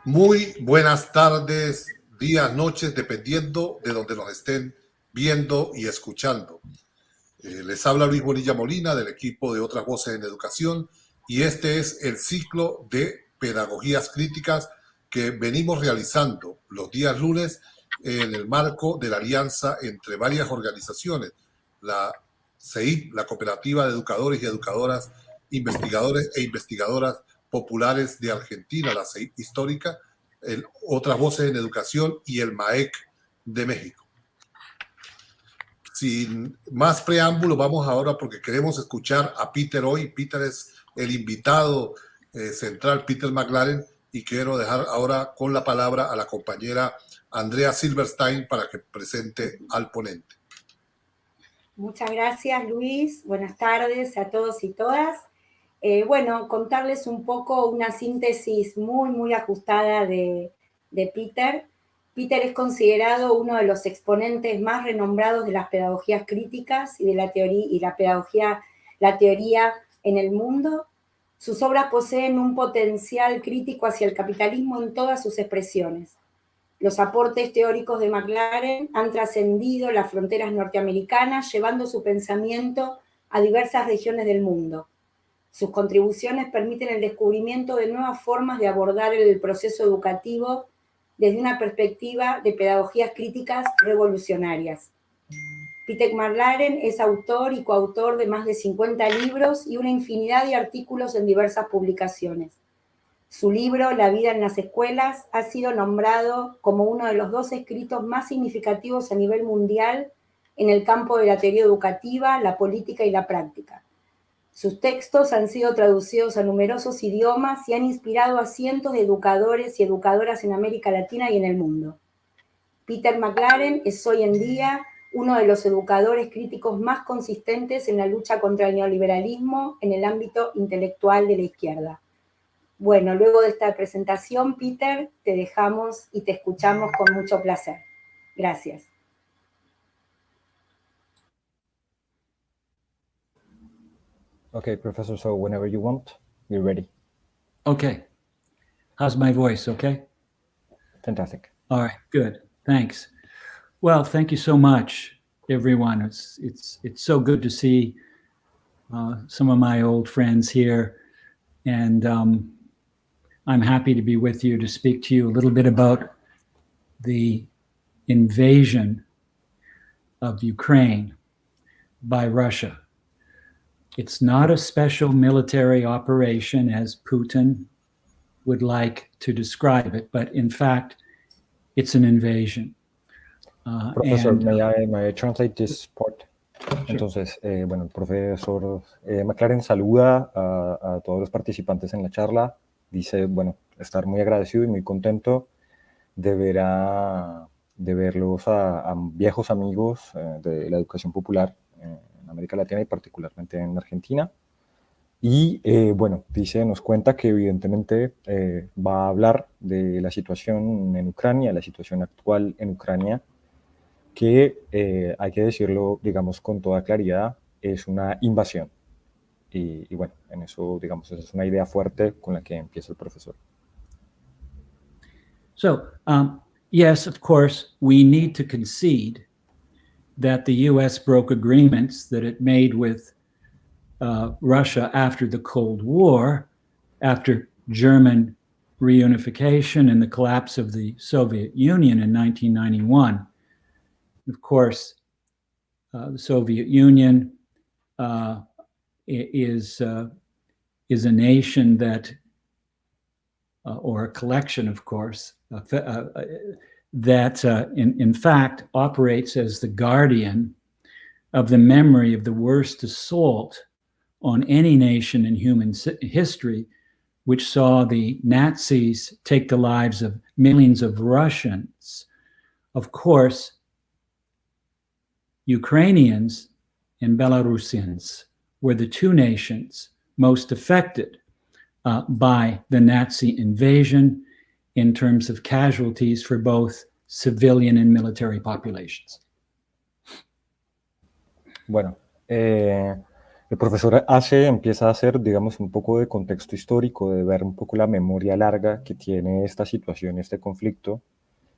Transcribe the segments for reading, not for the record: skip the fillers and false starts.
Muy buenas tardes, días, noches, dependiendo de donde nos estén viendo y escuchando. Les habla Luis Bonilla Molina del equipo de Otras Voces en Educación y este es el ciclo de Pedagogías Críticas que venimos realizando los días lunes en el marco de la alianza entre varias organizaciones, la CEIP, la Cooperativa de Educadores y Educadoras, Investigadores e Investigadoras Populares de Argentina, la CEIP histórica, Otras Voces en Educación y el MAEC de México. Sin más preámbulo, vamos ahora porque queremos escuchar a Peter hoy. Peter es el invitado central, Peter McLaren, y quiero dejar ahora con la palabra a la compañera Andrea Silverstein para que presente al ponente. Muchas gracias, Luis. Buenas tardes a todos y todas. Bueno, contarles un poco una síntesis muy ajustada de Peter. Peter es considerado uno de los exponentes más renombrados de las pedagogías críticas y de la teoría en el mundo. Sus obras poseen un potencial crítico hacia el capitalismo en todas sus expresiones. Los aportes teóricos de McLaren han trascendido las fronteras norteamericanas, llevando su pensamiento a diversas regiones del mundo. Sus contribuciones permiten el descubrimiento de nuevas formas de abordar el proceso educativo desde una perspectiva de pedagogías críticas revolucionarias. Peter McLaren es autor y coautor de más de 50 libros y una infinidad de artículos en diversas publicaciones. Su libro, La vida en las escuelas, ha sido nombrado como uno de los 2 escritos más significativos a nivel mundial en el campo de la teoría educativa, la política y la práctica. Sus textos han sido traducidos a numerosos idiomas y han inspirado a cientos de educadores y educadoras en América Latina y en el mundo. Peter McLaren es hoy en día uno de los educadores críticos más consistentes en la lucha contra el neoliberalismo en el ámbito intelectual de la izquierda. Bueno, luego de esta presentación, Peter, te dejamos y te escuchamos con mucho placer. Gracias. Okay, Professor, so whenever you want, we're ready. Okay. How's my voice, okay? Fantastic. All right, good, thanks. Well, thank you so much, everyone. It's so good to see some of my old friends here, and I'm happy to be with you to speak to you a little bit about the invasion of Ukraine by Russia. It's not a special military operation as Putin would like to describe it, but in fact, it's an invasion. Professor, may I translate this part? Sure. Entonces, bueno, el profesor McLaren saluda a todos los participantes en la charla. Dice, bueno, estar muy agradecido y muy contento de verlos a viejos amigos de la educación popular en América Latina y particularmente en Argentina. Y bueno, nos cuenta que evidentemente va a hablar de la situación en Ucrania, la situación actual en Ucrania, que hay que decirlo, digamos, con toda claridad, es una invasión. Y bueno, en eso, digamos, esa es una idea fuerte con la que empieza el profesor. So, yes, of course, we need to concede that the U.S. broke agreements that it made with Russia after the Cold War, after German reunification and the collapse of the Soviet Union in 1991. Of course, the Soviet Union is a nation that, or a collection, of course, that in fact operates as the guardian of the memory of the worst assault on any nation in human history, which saw the Nazis take the lives of millions of Russians. Of course, Ukrainians and Belarusians were the 2 nations most affected by the Nazi invasion in terms of casualties for both civilian and military populations. Bueno, El profesor empieza a hacer, digamos, un poco de contexto histórico, de ver un poco la memoria larga que tiene esta situación, este conflicto.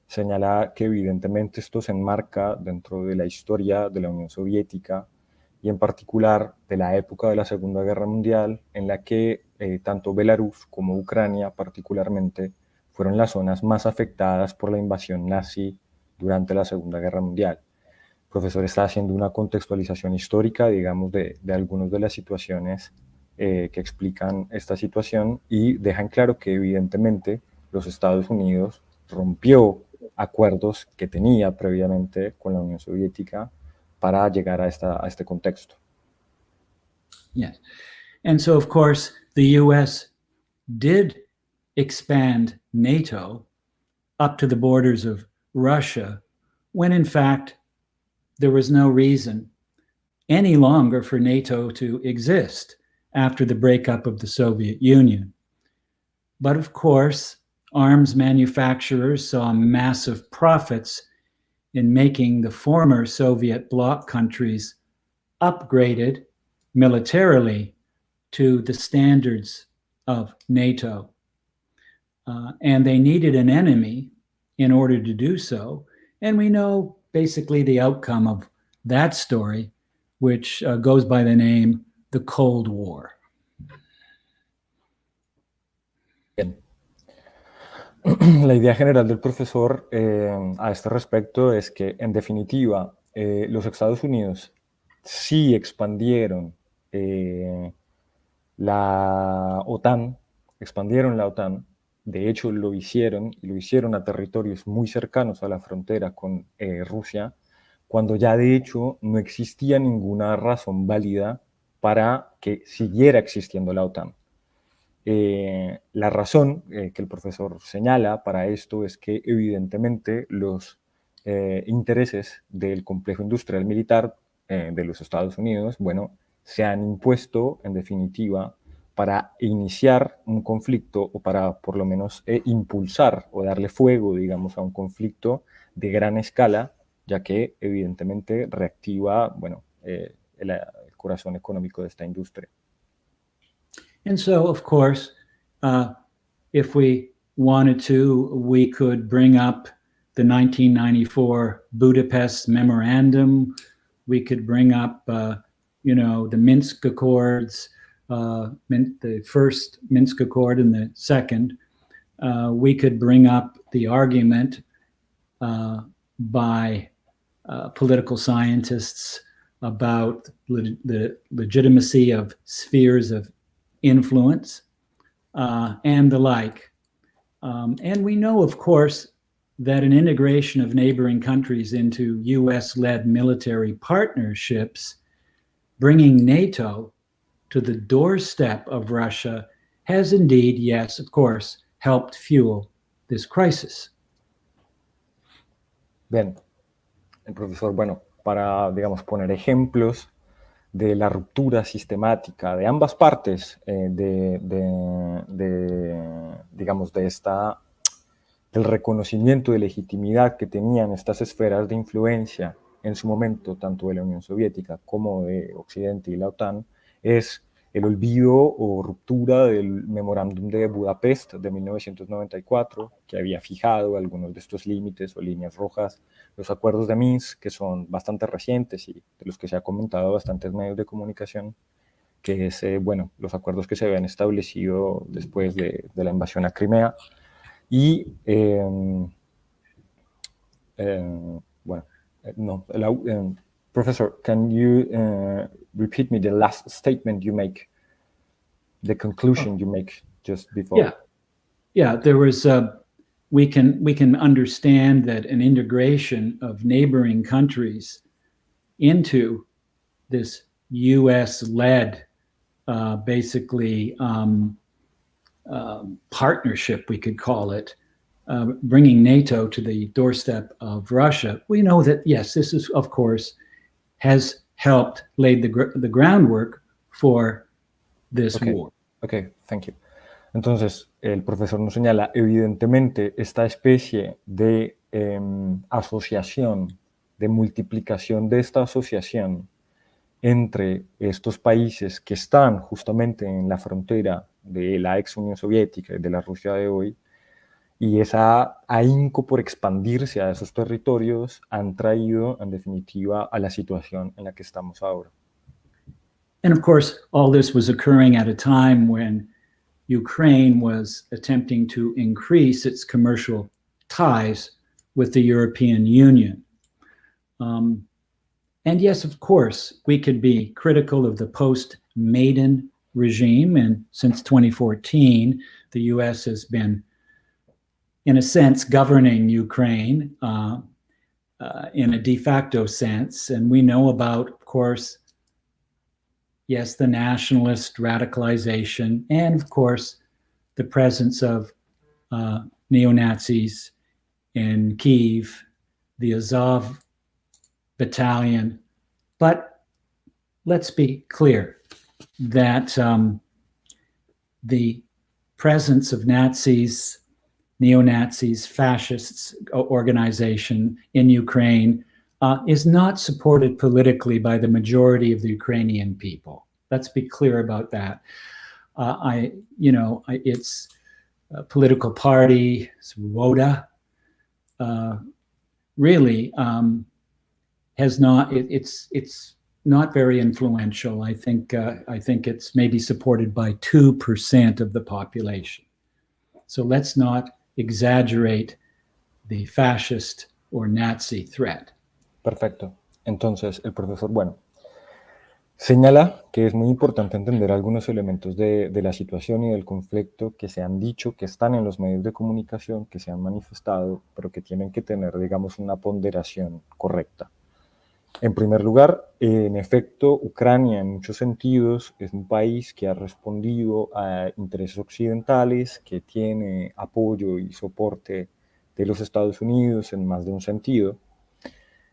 Señala que evidentemente esto se enmarca dentro de la historia de la Unión Soviética y en particular de la época de la Segunda Guerra Mundial, en la que tanto Belarus como Ucrania particularmente fueron las zonas más afectadas por la invasión nazi durante la Segunda Guerra Mundial. El profesor está haciendo una contextualización histórica, digamos, de algunas de las situaciones que explican esta situación y dejan claro que evidentemente los Estados Unidos rompió acuerdos que tenía previamente con la Unión Soviética para llegar a este contexto. Yes. And so, of course, the US did expand NATO up to the borders of Russia when, in fact, there was no reason any longer for NATO to exist after the breakup of the Soviet Union. But of course, arms manufacturers saw massive profits in making the former Soviet bloc countries upgraded militarily to the standards of NATO. And they needed an enemy in order to do so. And we know basically the outcome of that story, which goes by the name the Cold War. Bien. La idea general del profesor a este respecto es que, en definitiva, los Estados Unidos sí expandieron la OTAN, de hecho lo hicieron a territorios muy cercanos a la frontera con Rusia, cuando ya de hecho no existía ninguna razón válida para que siguiera existiendo la OTAN. La razón que el profesor señala para esto es que evidentemente los intereses del complejo industrial militar de los Estados Unidos, bueno, se han impuesto en definitiva para iniciar un conflicto o para por lo menos impulsar o darle fuego, digamos, a un conflicto de gran escala, ya que evidentemente reactiva, bueno, el corazón económico de esta industria. And so, of course, if we wanted to, we could bring up the 1994 Budapest Memorandum. We could bring up, the Minsk Accords, the first Minsk Accord and the second. We could bring up the argument by political scientists about the legitimacy of spheres of influence and the like. And we know, of course, that an integration of neighboring countries into US-led military partnerships, bringing NATO to the doorstep of Russia, has indeed, yes, of course, helped fuel this crisis. Bien, el profesor, bueno, para, digamos, poner ejemplos de la ruptura sistemática de ambas partes digamos, del reconocimiento de legitimidad que tenían estas esferas de influencia en su momento, tanto de la Unión Soviética como de Occidente y la OTAN, es el olvido o ruptura del memorándum de Budapest de 1994, que había fijado algunos de estos límites o líneas rojas, los acuerdos de Minsk, que son bastante recientes y de los que se ha comentado bastantes medios de comunicación, que es, bueno, los acuerdos que se habían establecido después de la invasión a Crimea. Y, Professor, can you repeat me the last statement you make, the conclusion you make just before? Yeah. There was we can understand that an integration of neighboring countries into this U.S.-led, basically partnership, we could call it, bringing NATO to the doorstep of Russia. We know that, yes, this is, of course, has helped lay the groundwork for this war. Okay, thank you. Entonces, el profesor nos señala, evidentemente, esta especie de asociación, de multiplicación de esta asociación entre estos países que están justamente en la frontera de la ex Unión Soviética y de la Rusia de hoy, y esa ahínco por expandirse a esos territorios han traído, en definitiva, a la situación en la que estamos ahora. And of course, all this was occurring at a time when Ukraine was attempting to increase its commercial ties with the European Union. And yes, of course, we could be critical of the post-Maidan regime. And since 2014, the US has been, in a sense, governing Ukraine in a de facto sense. And we know about, of course, yes, the nationalist radicalization, and of course, the presence of neo-Nazis in Kyiv, the Azov battalion. But let's be clear that the presence of Nazis, neo-Nazis, fascists organization in Ukraine is not supported politically by the majority of the Ukrainian people. Let's be clear about that. It's a political party, Svoboda, really has not. It's not very influential. I think it's maybe supported by 2% of the population. So let's not exaggerate the fascist or Nazi threat. Perfecto. Entonces, el profesor, bueno, señala que es muy importante entender algunos elementos de la situación y del conflicto que se han dicho, que están en los medios de comunicación, que se han manifestado, pero que tienen que tener, digamos, una ponderación correcta. En primer lugar, en efecto, Ucrania en muchos sentidos es un país que ha respondido a intereses occidentales, que tiene apoyo y soporte de los Estados Unidos en más de un sentido.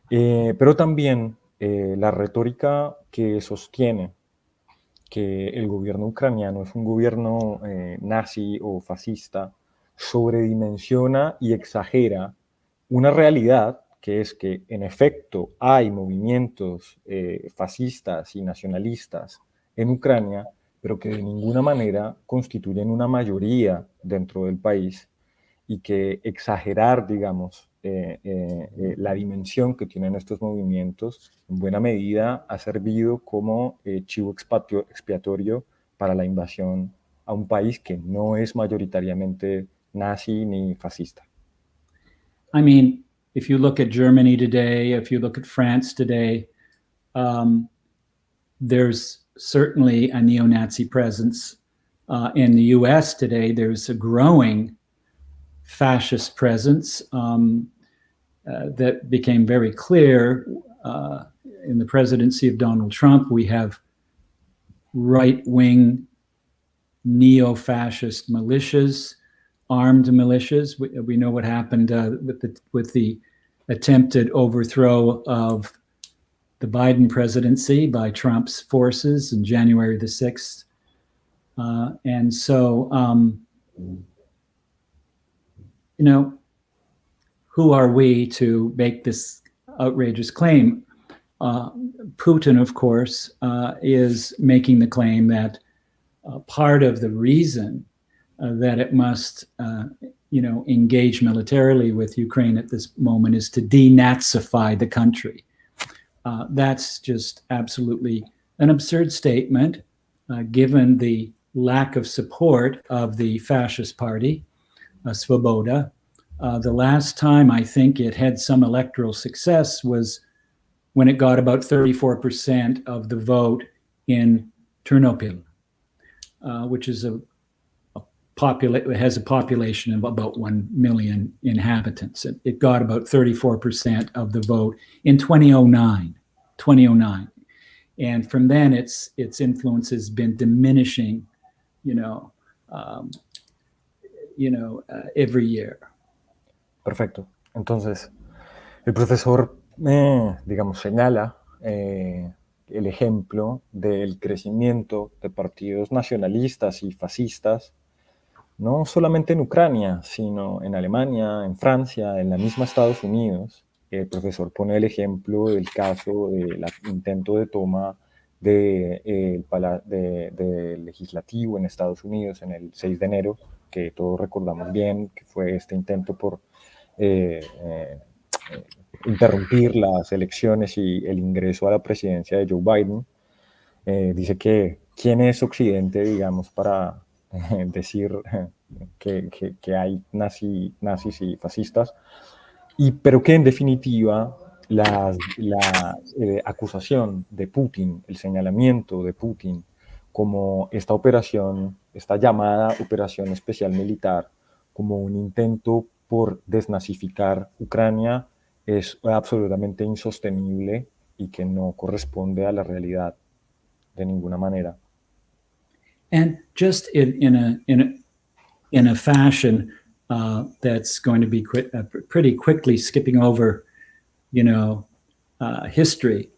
Pero también la retórica que sostiene que el gobierno ucraniano es un gobierno nazi o fascista sobredimensiona y exagera una realidad que es que en efecto hay movimientos fascistas y nacionalistas en Ucrania, pero que de ninguna manera constituyen una mayoría dentro del país y que exagerar, digamos, la dimensión que tienen estos movimientos, en buena medida ha servido como chivo expiatorio para la invasión a un país que no es mayoritariamente nazi ni fascista. I mean, if you look at Germany today, if you look at France today, there's certainly a neo-Nazi presence. In the US today, there's a growing fascist presence that became very clear in the presidency of Donald Trump. We have right-wing neo-fascist militias, armed militias. We know what happened with the attempted overthrow of the Biden presidency by Trump's forces in January the 6th. And so, who are we to make this outrageous claim? Putin, of course, is making the claim that part of the reason that it must, engage militarily with Ukraine at this moment is to denazify the country. That's just absolutely an absurd statement, given the lack of support of the fascist party, Svoboda. The last time I think it had some electoral success was when it got about 34% of the vote in Ternopil, which is it has a population of about 1 million inhabitants. It got about 34% of the vote in 2009. And from then, its influence has been diminishing, every year. Perfecto. Entonces, el profesor, señala el ejemplo del crecimiento de partidos nacionalistas y fascistas, no solamente en Ucrania, sino en Alemania, en Francia, en la misma Estados Unidos. El profesor pone el ejemplo del caso del intento de toma del legislativo en Estados Unidos en el 6 de enero, que todos recordamos bien, que fue este intento por interrumpir las elecciones y el ingreso a la presidencia de Joe Biden. Dice que quién es Occidente, digamos, para decir que hay nazis y fascistas, pero que en definitiva la acusación de Putin, el señalamiento de Putin como esta operación, esta llamada operación especial militar, como un intento por desnazificar Ucrania, es absolutamente insostenible y que no corresponde a la realidad de ninguna manera. And just in a fashion that's going to be pretty quickly skipping over, history.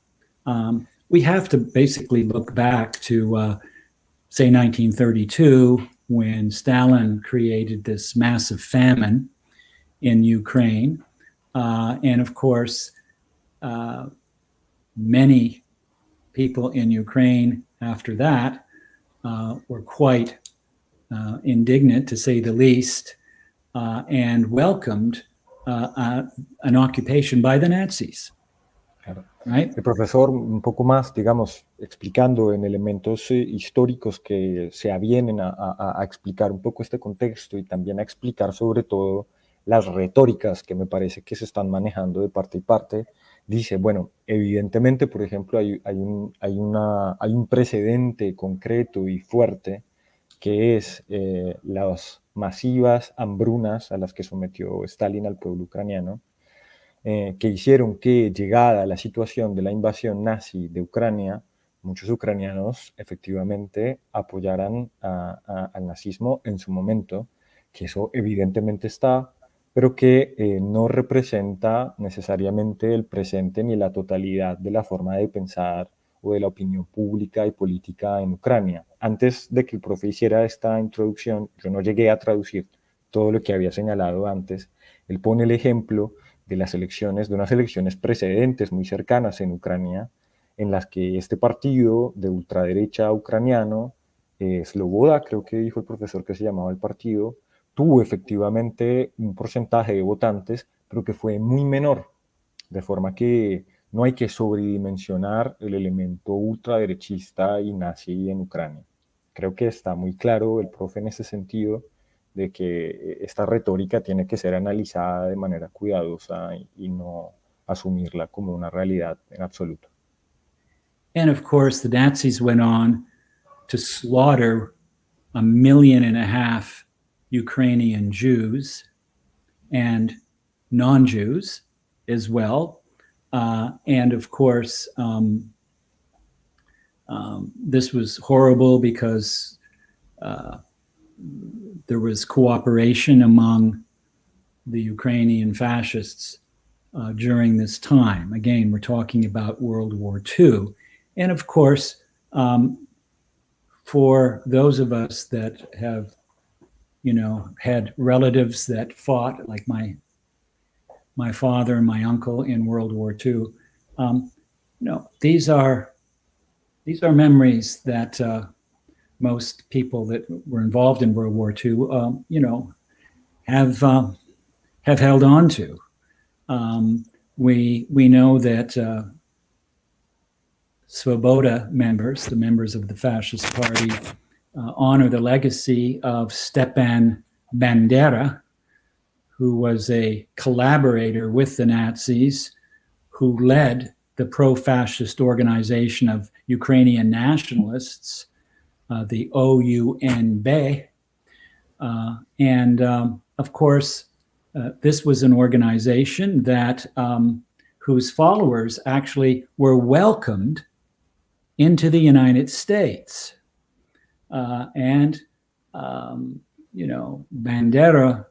We have to basically look back to, say, 1932, when Stalin created this massive famine in Ukraine. And of course, many people in Ukraine after that were quite indignant, to say the least, and welcomed an occupation by the Nazis. Claro. Right? El profesor, un poco más, digamos, explicando en elementos históricos que se avienen a explicar un poco este contexto y también a explicar sobre todo las retóricas que me parece que se están manejando de parte y parte, dice, bueno, evidentemente, por ejemplo, hay un precedente concreto y fuerte que es las masivas hambrunas a las que sometió Stalin al pueblo ucraniano, que hicieron que, llegada a la situación de la invasión nazi de Ucrania, muchos ucranianos efectivamente apoyaran al nazismo en su momento, que eso evidentemente está, pero que no representa necesariamente el presente ni la totalidad de la forma de pensar o de la opinión pública y política en Ucrania. Antes de que el profe hiciera esta introducción, yo no llegué a traducir todo lo que había señalado antes. Él pone el ejemplo de las elecciones, de unas elecciones precedentes muy cercanas en Ucrania, en las que este partido de ultraderecha ucraniano, Sloboda, creo que dijo el profesor que se llamaba el partido, tuvo efectivamente un porcentaje de votantes, pero que fue muy menor, de forma que no hay que sobredimensionar el elemento ultraderechista y nazi en Ucrania. Creo que está muy claro el profe en ese sentido, de que esta retórica tiene que ser analizada de manera cuidadosa y no asumirla como una realidad en absoluto. And of course, the Nazis went on to slaughter 1.5 million Ukrainian Jews and non-Jews as well. And of course, this was horrible because there was cooperation among the Ukrainian fascists during this time. Again, we're talking about World War II. And of course, for those of us that have, had relatives that fought, like my father and my uncle in World War II, these are memories that most people that were involved in World War II, have held on to. We know that Svoboda members, the members of the fascist party, honor the legacy of Stepan Bandera, who was a collaborator with the Nazis, who led the pro-fascist organization of Ukrainian nationalists, the OUNB. And of course, this was an organization that whose followers actually were welcomed into the United States. Bandera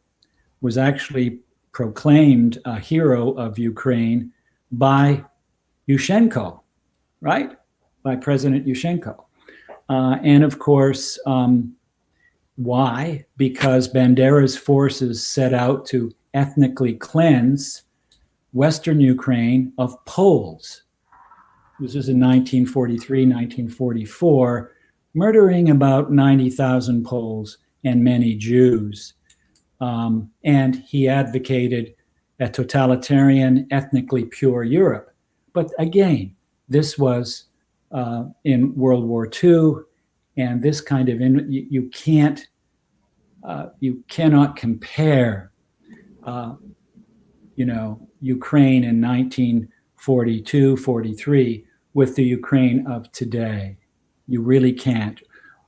was actually proclaimed a hero of Ukraine by Yushchenko, right? By President Yushchenko. And of course, why? Because Bandera's forces set out to ethnically cleanse Western Ukraine of Poles, this is in 1943, 1944, murdering about 90,000 Poles and many Jews. And he advocated a totalitarian, ethnically pure Europe. But again, this was in World War II, and this kind of, you cannot compare, Ukraine in 1942, 43 with the Ukraine of today. You really can't.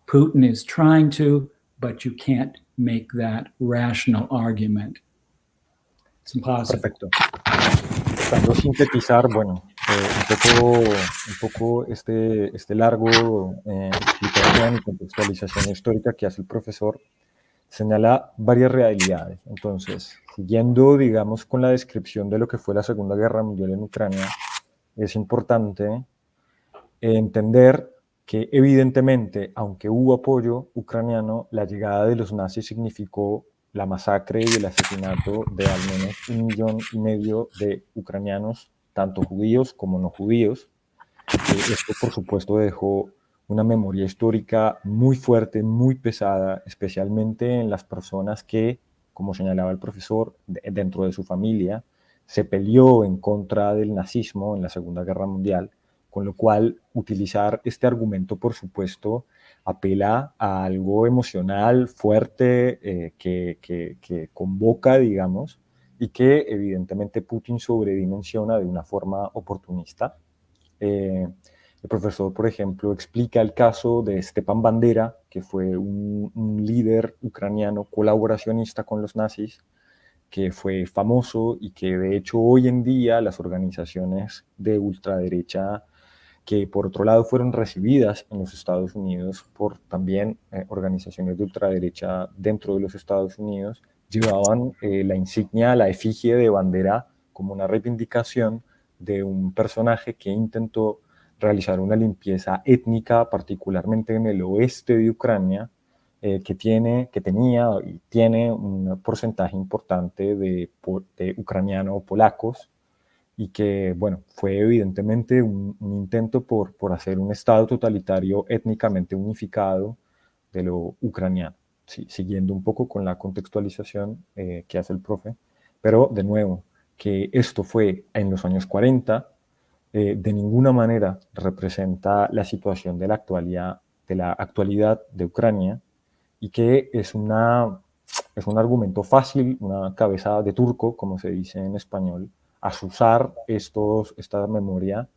Putin is trying to, but you can't make that rational argument. It's impossible. Perfecto. Tratando de sintetizar, bueno, un poco este largo explicación y contextualización histórica que hace el profesor señala varias realidades. Entonces, siguiendo, digamos, con la descripción de lo que fue la Segunda Guerra Mundial en Ucrania, es importante entender que evidentemente, aunque hubo apoyo ucraniano, la llegada de los nazis significó la masacre y el asesinato de al menos 1,5 millones de ucranianos, tanto judíos como no judíos. Esto, por supuesto, dejó una memoria histórica muy fuerte, muy pesada, especialmente en las personas que, como señalaba el profesor, dentro de su familia, se peleó en contra del nazismo en la Segunda Guerra Mundial, con lo cual utilizar este argumento, por supuesto, apela a algo emocional fuerte que convoca, digamos, y que evidentemente Putin sobredimensiona de una forma oportunista. El profesor, por ejemplo, explica el caso de Stepan Bandera, que fue un líder ucraniano colaboracionista con los nazis, que fue famoso y que de hecho hoy en día las organizaciones de ultraderecha, que por otro lado fueron recibidas en los Estados Unidos por también organizaciones de ultraderecha dentro de los Estados Unidos, llevaban la insignia, la efigie de Bandera como una reivindicación de un personaje que intentó realizar una limpieza étnica, particularmente en el oeste de Ucrania, que tenía y tiene un porcentaje importante de ucraniano-polacos, y que, bueno, fue evidentemente un intento por hacer un Estado totalitario étnicamente unificado de lo ucraniano, sí, siguiendo un poco con la contextualización que hace el profe, pero de nuevo, que esto fue en los años 40, de ninguna manera representa la situación de la actualidad de Ucrania, y que es un argumento fácil, una cabeza de turco, como se dice en español, asusar esta memoria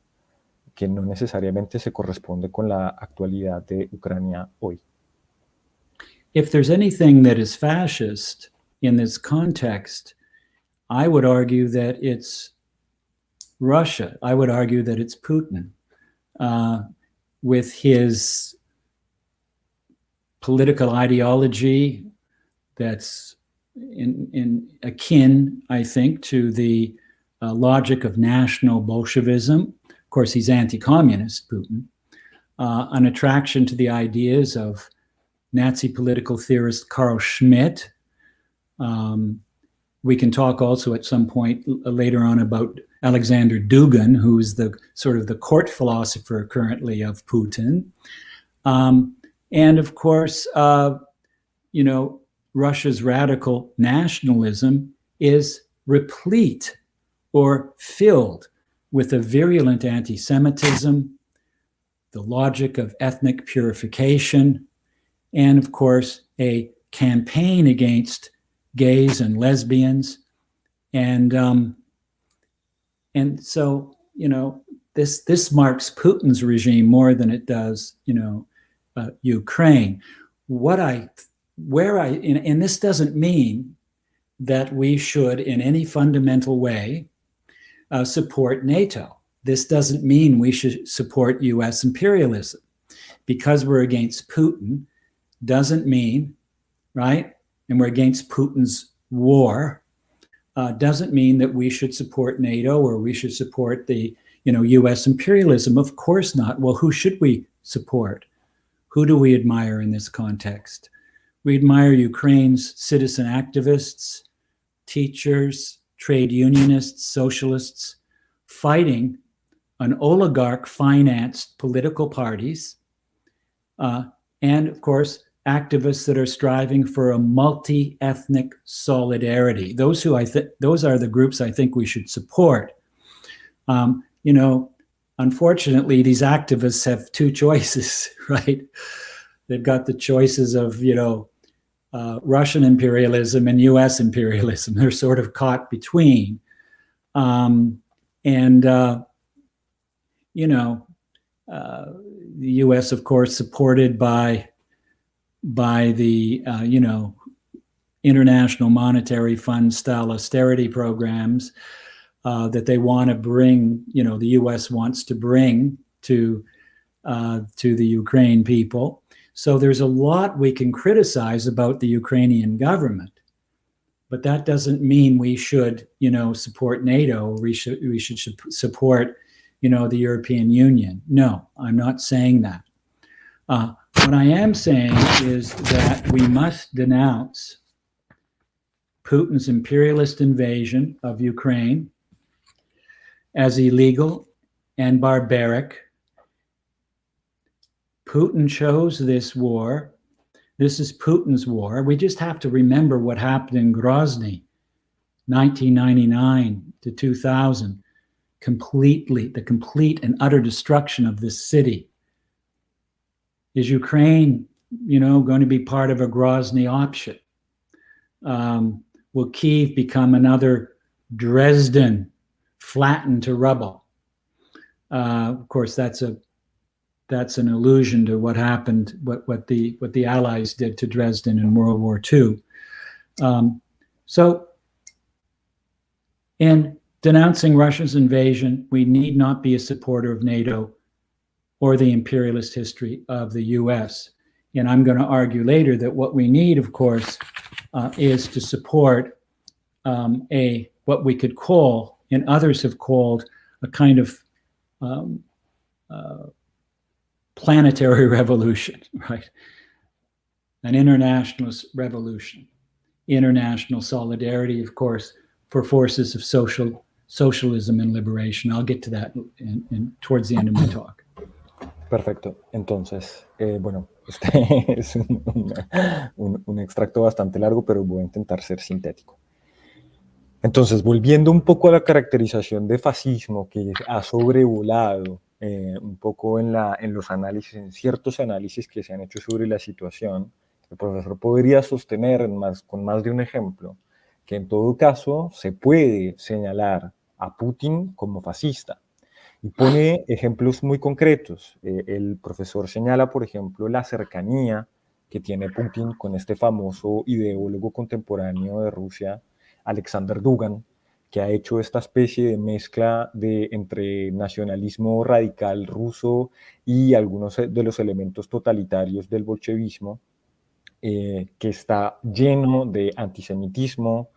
que no necesariamente se corresponde con la actualidad de Ucrania hoy. If there's anything that is fascist in this context, I would argue that it's Russia. I would argue that it's Putin, with his political ideology that's akin, I think, to the logic of national Bolshevism. Of course, he's anti-communist, Putin. An attraction to the ideas of Nazi political theorist Carl Schmitt. We can talk also at some point later on about Alexander Dugin, who's the sort of the court philosopher currently of Putin. And of course, Russia's radical nationalism is replete or filled with a virulent anti-Semitism, the logic of ethnic purification, and of course, a campaign against gays and lesbians. And so, this marks Putin's regime more than it does, Ukraine. And this doesn't mean that we should, in any fundamental way, support NATO. This doesn't mean we should support US imperialism. Because we're against Putin doesn't mean, right? And we're against Putin's war, doesn't mean that we should support NATO or we should support the, US imperialism. Of course not. Well, who should we support? Who do we admire in this context? We admire Ukraine's citizen activists, teachers, trade unionists, socialists, fighting an oligarch-financed political parties, and of course, activists that are striving for a multi-ethnic solidarity. Those are the groups I think we should support. Unfortunately, these activists have two choices, right? They've got the choices of, Russian imperialism and US imperialism. They're sort of caught between. The US, of course, supported by the, International Monetary Fund style austerity programs that they want to bring, the US wants to bring to the Ukraine people. So there's a lot we can criticize about the Ukrainian government, but that doesn't mean we should, support NATO, or we should support, the European Union. No, I'm not saying that. What I am saying is that we must denounce Putin's imperialist invasion of Ukraine as illegal and barbaric. Putin chose this war. This is Putin's war. We just have to remember what happened in Grozny, 1999 to 2000, the complete and utter destruction of this city. Is Ukraine, going to be part of a Grozny option? Will Kyiv become another Dresden, flattened to rubble? Of course, that's an allusion to what happened, what the Allies did to Dresden in World War II. So, in denouncing Russia's invasion, we need not be a supporter of NATO or the imperialist history of the US. And I'm going to argue later that what we need, of course, is to support what we could call, and others have called, a kind of planetary revolution, right? An internationalist revolution, international solidarity, of course, for forces of socialism and liberation. I'll get to that towards the end of my talk. Perfecto. Entonces, este es un extracto bastante largo, pero voy a intentar ser sintético. Entonces, volviendo un poco a la caracterización de fascismo que ha sobrevolado un poco en los análisis, en ciertos análisis que se han hecho sobre la situación, el profesor podría sostener con más de un ejemplo que en todo caso se puede señalar a Putin como fascista. Y pone ejemplos muy concretos. El profesor señala, por ejemplo, la cercanía que tiene Putin con este famoso ideólogo contemporáneo de Rusia, Alexander Dugin, que ha hecho esta especie de mezcla entre nacionalismo radical ruso y algunos de los elementos totalitarios del bolchevismo, que está lleno de antisemitismo,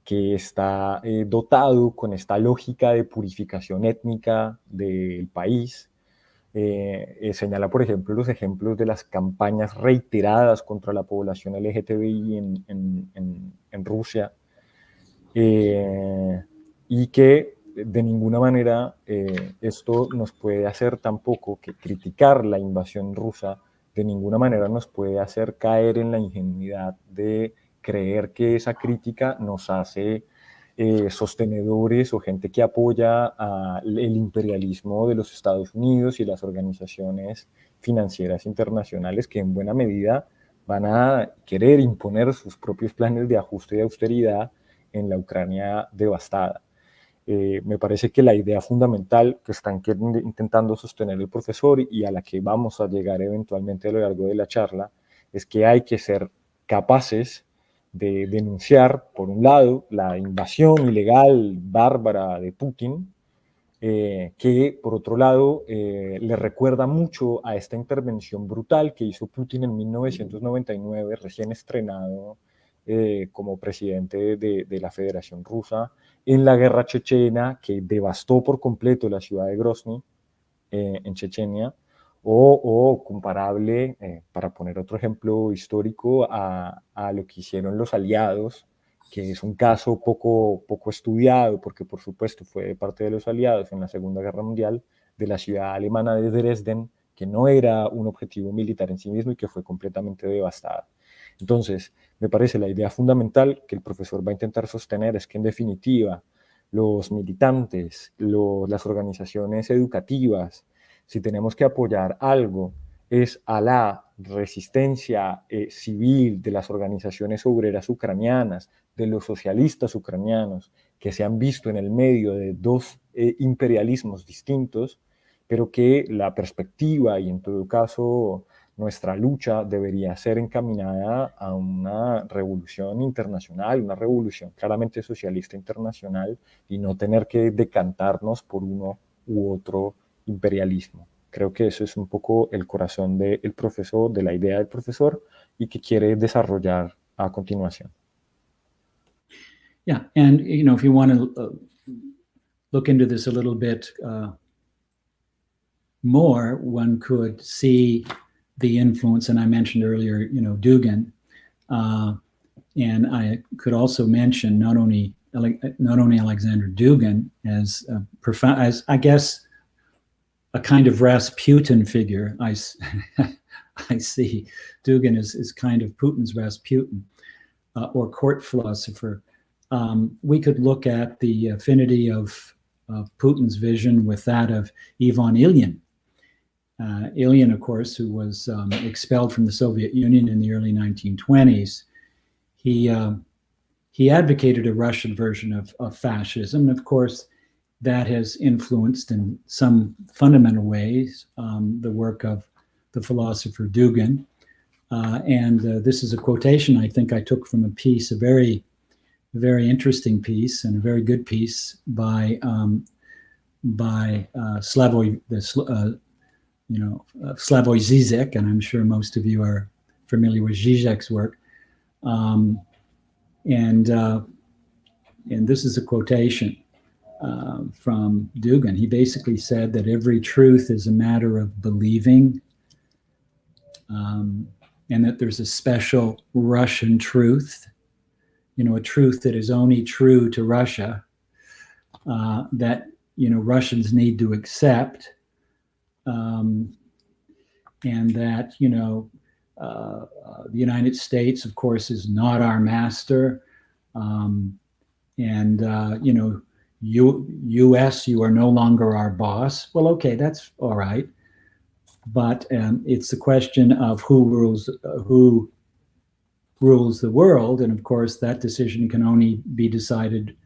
que está dotado con esta lógica de purificación étnica del país. Señala, por ejemplo, los ejemplos de las campañas reiteradas contra la población LGTBI en Rusia, y que de ninguna manera esto nos puede hacer tampoco, que criticar la invasión rusa de ninguna manera nos puede hacer caer en la ingenuidad de creer que esa crítica nos hace sostenedores o gente que apoya el imperialismo de los Estados Unidos y las organizaciones financieras internacionales que en buena medida van a querer imponer sus propios planes de ajuste y de austeridad en la Ucrania devastada. Me parece que la idea fundamental que están intentando sostener el profesor y a la que vamos a llegar eventualmente a lo largo de la charla es que hay que ser capaces de denunciar, por un lado, la invasión ilegal, bárbara de Putin, que por otro lado le recuerda mucho a esta intervención brutal que hizo Putin en 1999, recién estrenado como presidente de la Federación Rusa, en la guerra chechena, que devastó por completo la ciudad de Grozny, en Chechenia, o comparable, para poner otro ejemplo histórico, a lo que hicieron los aliados, que es un caso poco estudiado, porque por supuesto fue parte de los aliados en la Segunda Guerra Mundial, de la ciudad alemana de Dresden, que no era un objetivo militar en sí mismo y que fue completamente devastada. Entonces, me parece la idea fundamental que el profesor va a intentar sostener es que, en definitiva, los militantes, las organizaciones educativas, si tenemos que apoyar algo, es a la resistencia civil de las organizaciones obreras ucranianas, de los socialistas ucranianos, que se han visto en el medio de dos imperialismos distintos, pero que la perspectiva y en todo caso nuestra lucha debería ser encaminada a una revolución internacional, una revolución claramente socialista internacional, y no tener que decantarnos por uno u otro imperialismo. Creo que eso es un poco el corazón del profesor, de la idea del profesor, y que quiere desarrollar a continuación. Yeah, and if you want to look into this a little bit more, one could see the influence, and I mentioned earlier, Dugin, and I could also mention not only Alexander Dugin as profound, as I guess a kind of Rasputin figure. I see Dugin is kind of Putin's Rasputin, or court philosopher. We could look at the affinity of Putin's vision with that of Ivan Ilyin. Ilyin, of course, who was expelled from the Soviet Union in the early 1920s, he advocated a Russian version of fascism. And of course, that has influenced in some fundamental ways the work of the philosopher Dugin. And this is a quotation I think I took from a piece, a very, very interesting piece and a very good piece by Slavoj Žižek, and I'm sure most of you are familiar with Žižek's work. And this is a quotation from Dugin. He basically said that every truth is a matter of believing, and that there's a special Russian truth, a truth that is only true to Russia, that Russians need to accept, and that the United States, of course, is not our master, and U.S., you are no longer our boss. Well, okay, that's all right, but it's the question of who rules the world, and of course, that decision can only be decided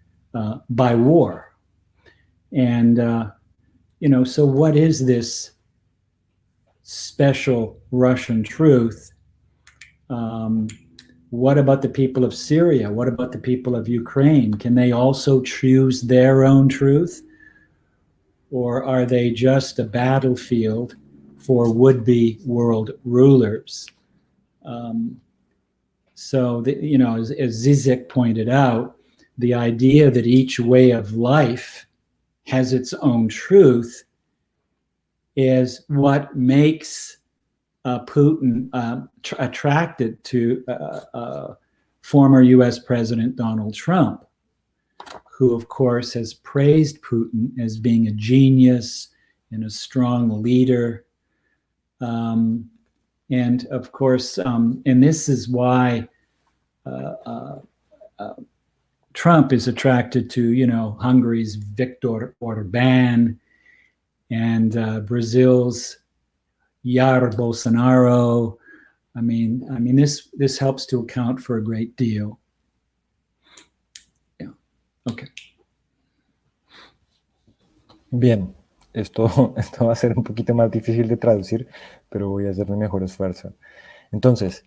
by war. And so what is this special Russian truth? What about the people of Syria? What about the people of Ukraine? Can they also choose their own truth? Or are they just a battlefield for would-be world rulers? So, as Zizek pointed out, the idea that each way of life has its own truth is what makes Putin attracted to former US President Donald Trump, who, of course, has praised Putin as being a genius and a strong leader. And of course, and this is why Trump is attracted to, Hungary's Viktor Orbán and Brazil's Jair Bolsonaro. I mean, this helps to account for a great deal. Yeah. Okay. Bien, esto va a ser un poquito más difícil de traducir, pero voy a hacer mi mejor esfuerzo. Entonces,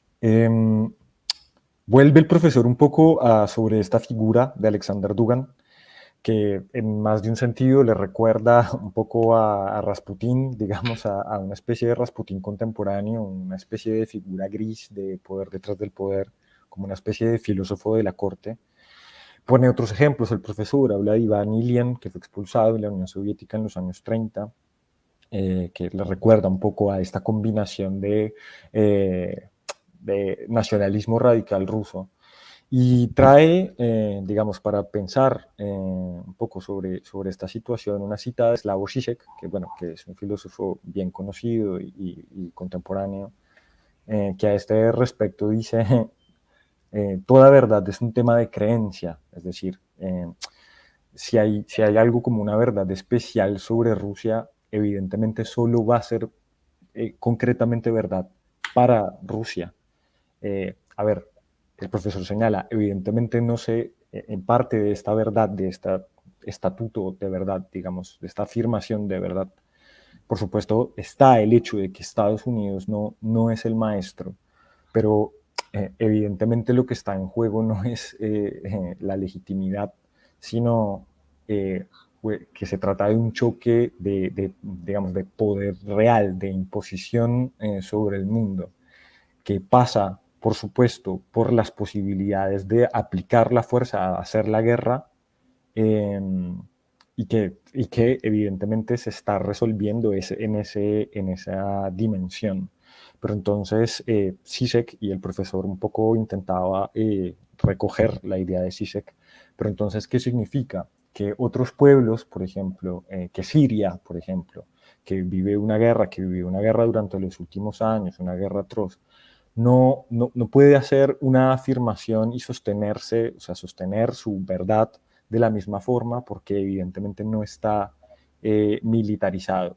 vuelve el profesor un poco sobre esta figura de Alexander Dugin, que en más de un sentido le recuerda un poco a Rasputín, digamos, a una especie de Rasputín contemporáneo, una especie de figura gris de poder detrás del poder, como una especie de filósofo de la corte. Pone otros ejemplos, el profesor habla de Ivan Ilyin, que fue expulsado de la Unión Soviética en los años 30, que le recuerda un poco a esta combinación de nacionalismo radical ruso. Y trae, digamos, para pensar un poco sobre esta situación, una cita de Slavoj Žižek, que, bueno, que es un filósofo bien conocido y contemporáneo, que a este respecto dice, toda verdad es un tema de creencia, es decir, si hay algo como una verdad especial sobre Rusia, evidentemente solo va a ser concretamente verdad para Rusia. A ver, el profesor señala, evidentemente no sé, en parte de esta verdad, de este estatuto de verdad, digamos, de esta afirmación de verdad, por supuesto está el hecho de que Estados Unidos no es el maestro, pero evidentemente lo que está en juego no es la legitimidad, sino que se trata de un choque digamos, de poder real, de imposición sobre el mundo, que pasa, por supuesto, por las posibilidades de aplicar la fuerza a hacer la guerra, y que evidentemente se está resolviendo en esa dimensión. Pero entonces Žižek y el profesor un poco intentaba recoger la idea de Žižek, pero entonces, ¿qué significa? Que otros pueblos, por ejemplo, que Siria, por ejemplo, que vivió una guerra durante los últimos años, una guerra atroz, no puede hacer una afirmación y sostenerse, o sea, sostener su verdad de la misma forma, porque evidentemente no está militarizado.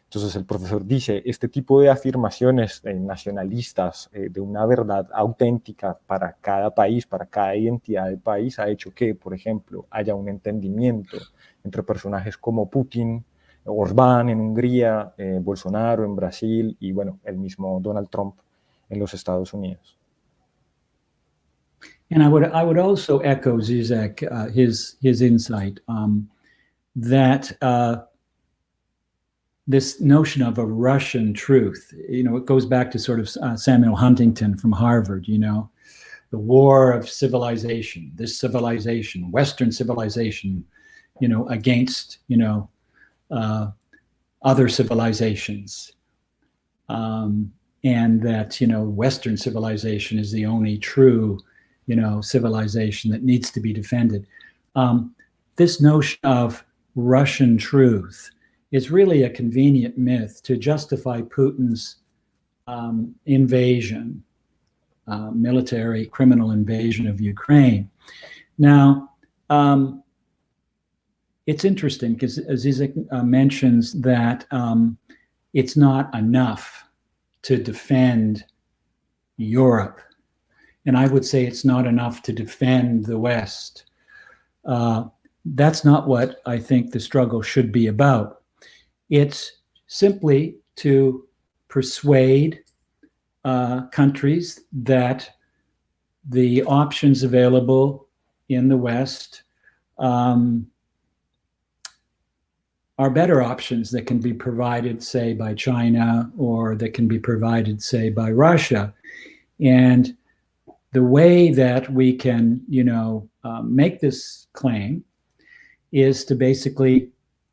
Entonces el profesor dice, este tipo de afirmaciones nacionalistas de una verdad auténtica para cada país, para cada identidad del país, ha hecho que, por ejemplo, haya un entendimiento entre personajes como Putin, Orbán en Hungría, Bolsonaro en Brasil y, bueno, el mismo Donald Trump en los Estados Unidos. And I would also echo Zizek, his insight that this notion of a Russian truth, it goes back to sort of Samuel Huntington from Harvard, the war of civilization, this civilization, Western civilization, against, other civilizations. And that, Western civilization is the only true, civilization that needs to be defended. This notion of Russian truth is really a convenient myth to justify Putin's invasion, military criminal invasion of Ukraine. Now, it's interesting because Zizek mentions that it's not enough to defend Europe. And I would say it's not enough to defend the West. That's not what I think the struggle should be about. It's simply to persuade countries that the options available in the West are better options that can be provided, say, by China, or that can be provided, say, by Russia. And the way that we can, make this claim is to basically,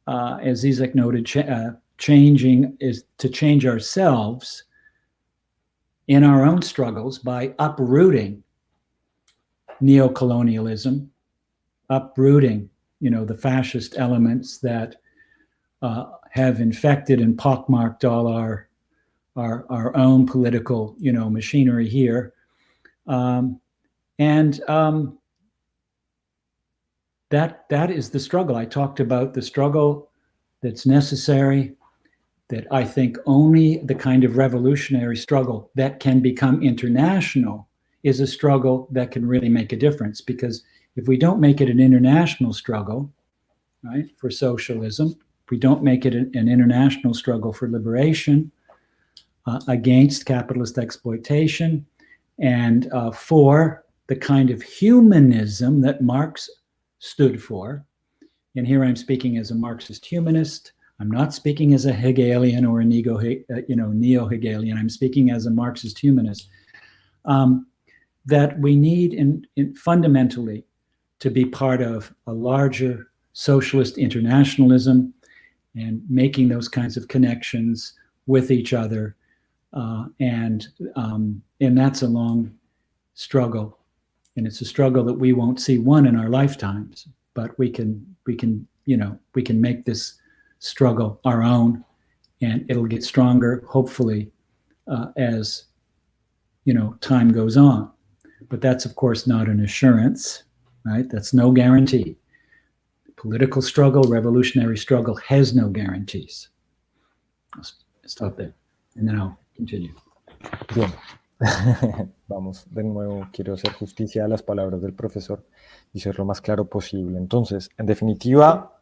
as Zizek noted, to change ourselves in our own struggles by uprooting neocolonialism, uprooting, the fascist elements that have infected and pockmarked all our own political, machinery here. That is the struggle. I talked about the struggle that's necessary, that I think only the kind of revolutionary struggle that can become international is a struggle that can really make a difference. Because if we don't make it an international struggle, right, for socialism, if we don't make it an international struggle for liberation against capitalist exploitation, and for the kind of humanism that Marx stood for. And here I'm speaking as a Marxist humanist. I'm not speaking as a Hegelian or a neo-Hegelian. I'm speaking as a Marxist humanist. That we need fundamentally to be part of a larger socialist internationalism and making those kinds of connections with each other. And that's a long struggle. and it's a struggle that we won't see won in our lifetimes, but we can make this struggle our own, and it'll get stronger, hopefully, as time goes on. But that's, of course, not an assurance, right? That's no guarantee. Political struggle, revolutionary struggle has no guarantees. I'll stop there, and then I'll continue. Bien. Vamos, de nuevo, quiero hacer justicia a las palabras del profesor y ser lo más claro posible. Entonces, en definitiva,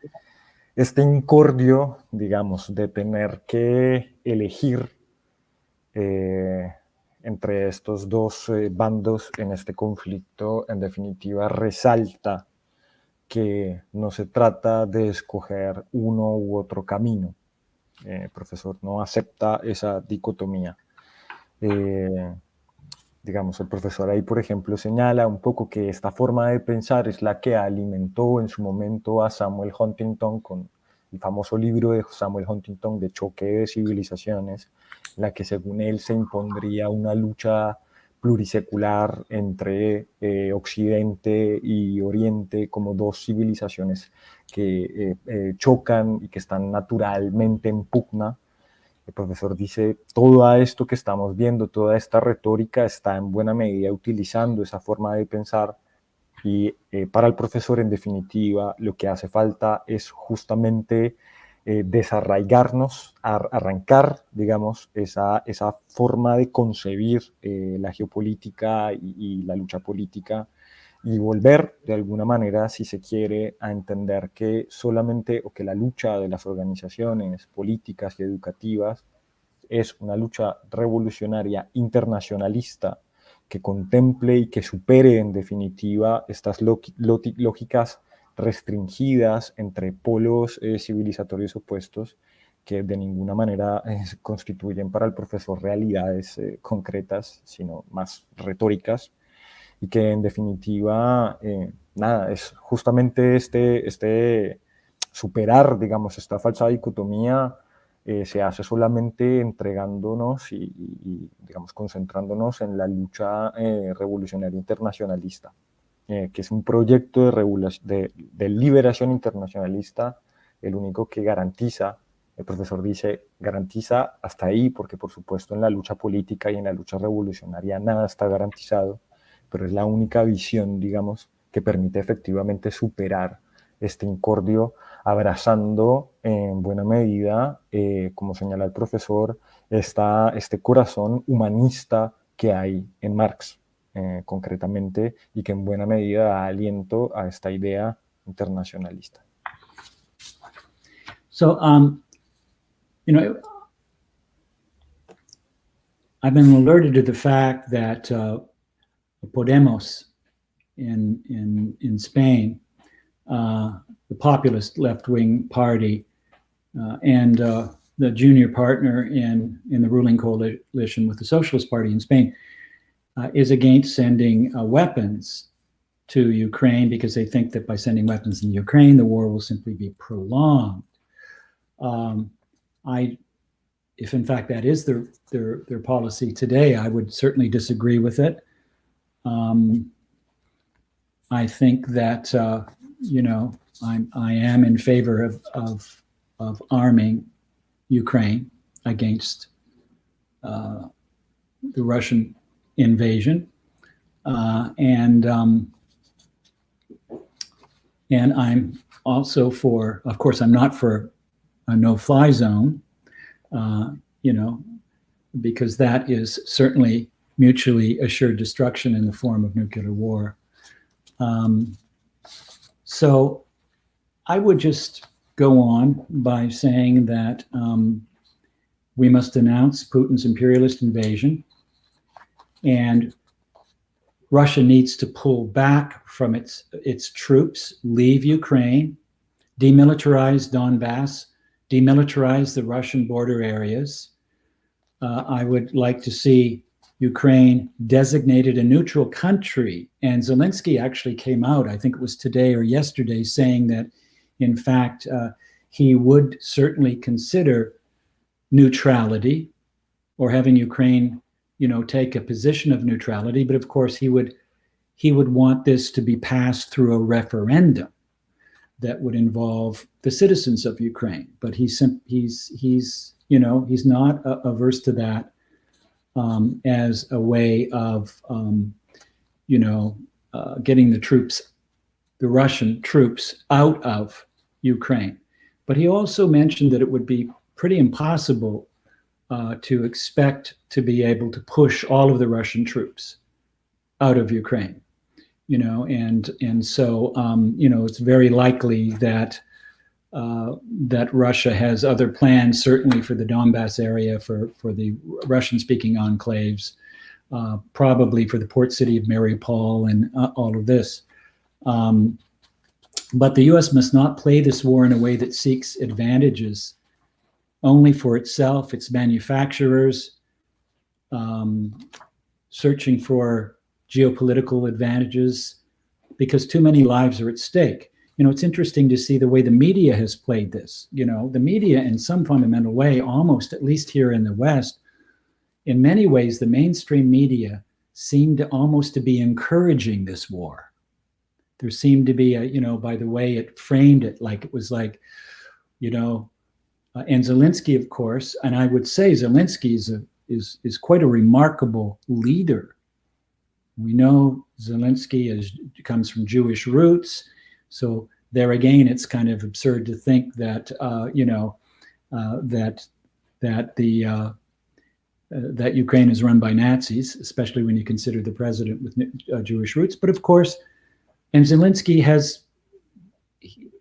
este incordio, digamos, de tener que elegir entre estos dos bandos en este conflicto, en definitiva, resalta que no se trata de escoger uno u otro camino. El profesor no acepta esa dicotomía. Digamos, el profesor ahí, por ejemplo, señala un poco que esta forma de pensar es la que alimentó en su momento a Samuel Huntington con el famoso libro de Samuel Huntington de Choque de Civilizaciones, en la que según él se impondría una lucha plurisecular entre Occidente y Oriente como dos civilizaciones que chocan y que están naturalmente en pugna. El profesor dice, todo esto que estamos viendo, toda esta retórica está en buena medida utilizando esa forma de pensar y para el profesor, en definitiva, lo que hace falta es justamente desarraigarnos, arrancar, digamos, esa forma de concebir la geopolítica y la lucha política y volver, de alguna manera, si se quiere, a entender que solamente o que la lucha de las organizaciones políticas y educativas es una lucha revolucionaria internacionalista que contemple y que supere, en definitiva, estas lógicas restringidas entre polos civilizatorios opuestos que de ninguna manera constituyen para el profesor realidades concretas, sino más retóricas, y que en definitiva, es justamente este superar, digamos, esta falsa dicotomía se hace solamente entregándonos y digamos, concentrándonos en la lucha revolucionaria internacionalista, que es un proyecto de liberación internacionalista, el único que garantiza, el profesor dice, garantiza hasta ahí, porque por supuesto en la lucha política y en la lucha revolucionaria nada está garantizado, pero es la única visión, digamos, que permite efectivamente superar este incordio, abrazando en buena medida, como señala el profesor, este corazón humanista que hay en Marx, concretamente, y que en buena medida da aliento a esta idea internacionalista. So, I've been alerted to the fact that Podemos in Spain, the populist left-wing party, and the junior partner in the ruling coalition with the Socialist Party in Spain, is against sending weapons to Ukraine because they think that by sending weapons in Ukraine, the war will simply be prolonged. If in fact that is their policy today, I would certainly disagree with it. I think that I am in favor of arming Ukraine against the Russian invasion, and I'm also for, of course, I'm not for a no-fly zone, because that is certainly mutually assured destruction in the form of nuclear war. So I would just go on by saying that we must denounce Putin's imperialist invasion, and Russia needs to pull back from its troops, leave Ukraine, demilitarize Donbass, demilitarize the Russian border areas. I would like to see Ukraine designated a neutral country. And Zelensky actually came out, I think it was today or yesterday, saying that, in fact, he would certainly consider neutrality or having Ukraine, take a position of neutrality. But of course, he would he would want this to be passed through a referendum that would involve the citizens of Ukraine. But he's not averse to that as a way of getting the Russian troops out of Ukraine. But he also mentioned that it would be pretty impossible to expect to be able to push all of the Russian troops out of Ukraine, and so it's very likely that that Russia has other plans, certainly for the Donbass area, for the Russian-speaking enclaves, probably for the port city of Mariupol and all of this. But the U.S. must not play this war in a way that seeks advantages only for itself, its manufacturers, searching for geopolitical advantages, because too many lives are at stake. It's interesting to see the way the media has played this. The media, in some fundamental way, almost, at least here in the West, in many ways, the mainstream media seemed almost to be encouraging this war. There seemed to be by the way it framed it, like it was like, and Zelensky, of course, and I would say Zelensky is quite a remarkable leader. We know Zelensky comes from Jewish roots, so there again, it's kind of absurd to think that that Ukraine is run by Nazis, especially when you consider the president with Jewish roots. But of course, and Zelensky has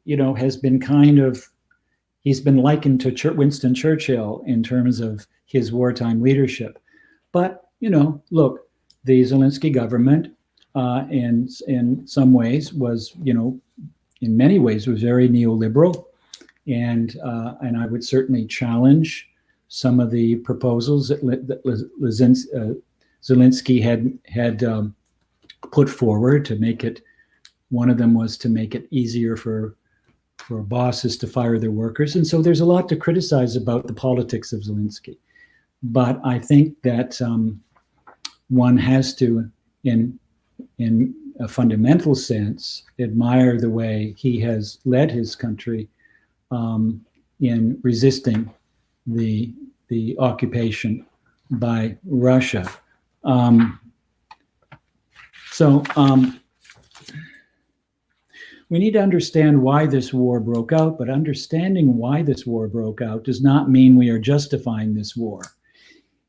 been he's been likened to Winston Churchill in terms of his wartime leadership. But look. The Zelensky government, in some ways, was, in many ways, was very neoliberal, and I would certainly challenge some of the proposals that Zelensky had put forward to make it. One of them was to make it easier for bosses to fire their workers, and so there's a lot to criticize about the politics of Zelensky. But I think that one has to, in a fundamental sense, admire the way he has led his country in resisting the occupation by Russia. We need to understand why this war broke out, but understanding why this war broke out does not mean we are justifying this war.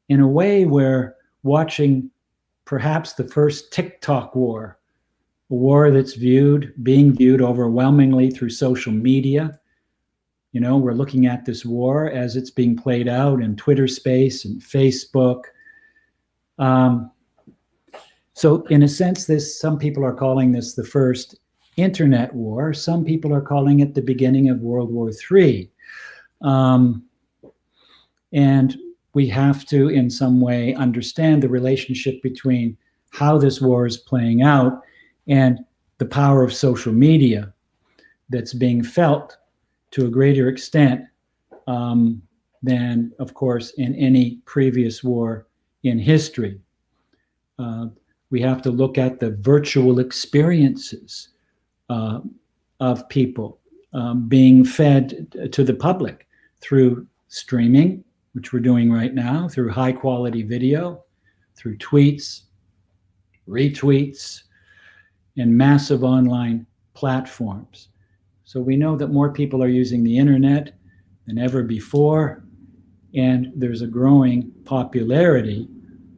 In a way where watching perhaps the first TikTok war, a war that's being viewed overwhelmingly through social media. We're looking at this war as it's being played out in Twitter space and Facebook. So in a sense, some people are calling this the first internet war. Some people are calling it the beginning of World War III. And we have to, in some way, understand the relationship between how this war is playing out and the power of social media that's being felt to a greater extent than, of course, in any previous war in history. We have to look at the virtual experiences of people being fed to the public through streaming, which we're doing right now, through high quality video, through tweets, retweets, and massive online platforms. So we know that more people are using the internet than ever before, and there's a growing popularity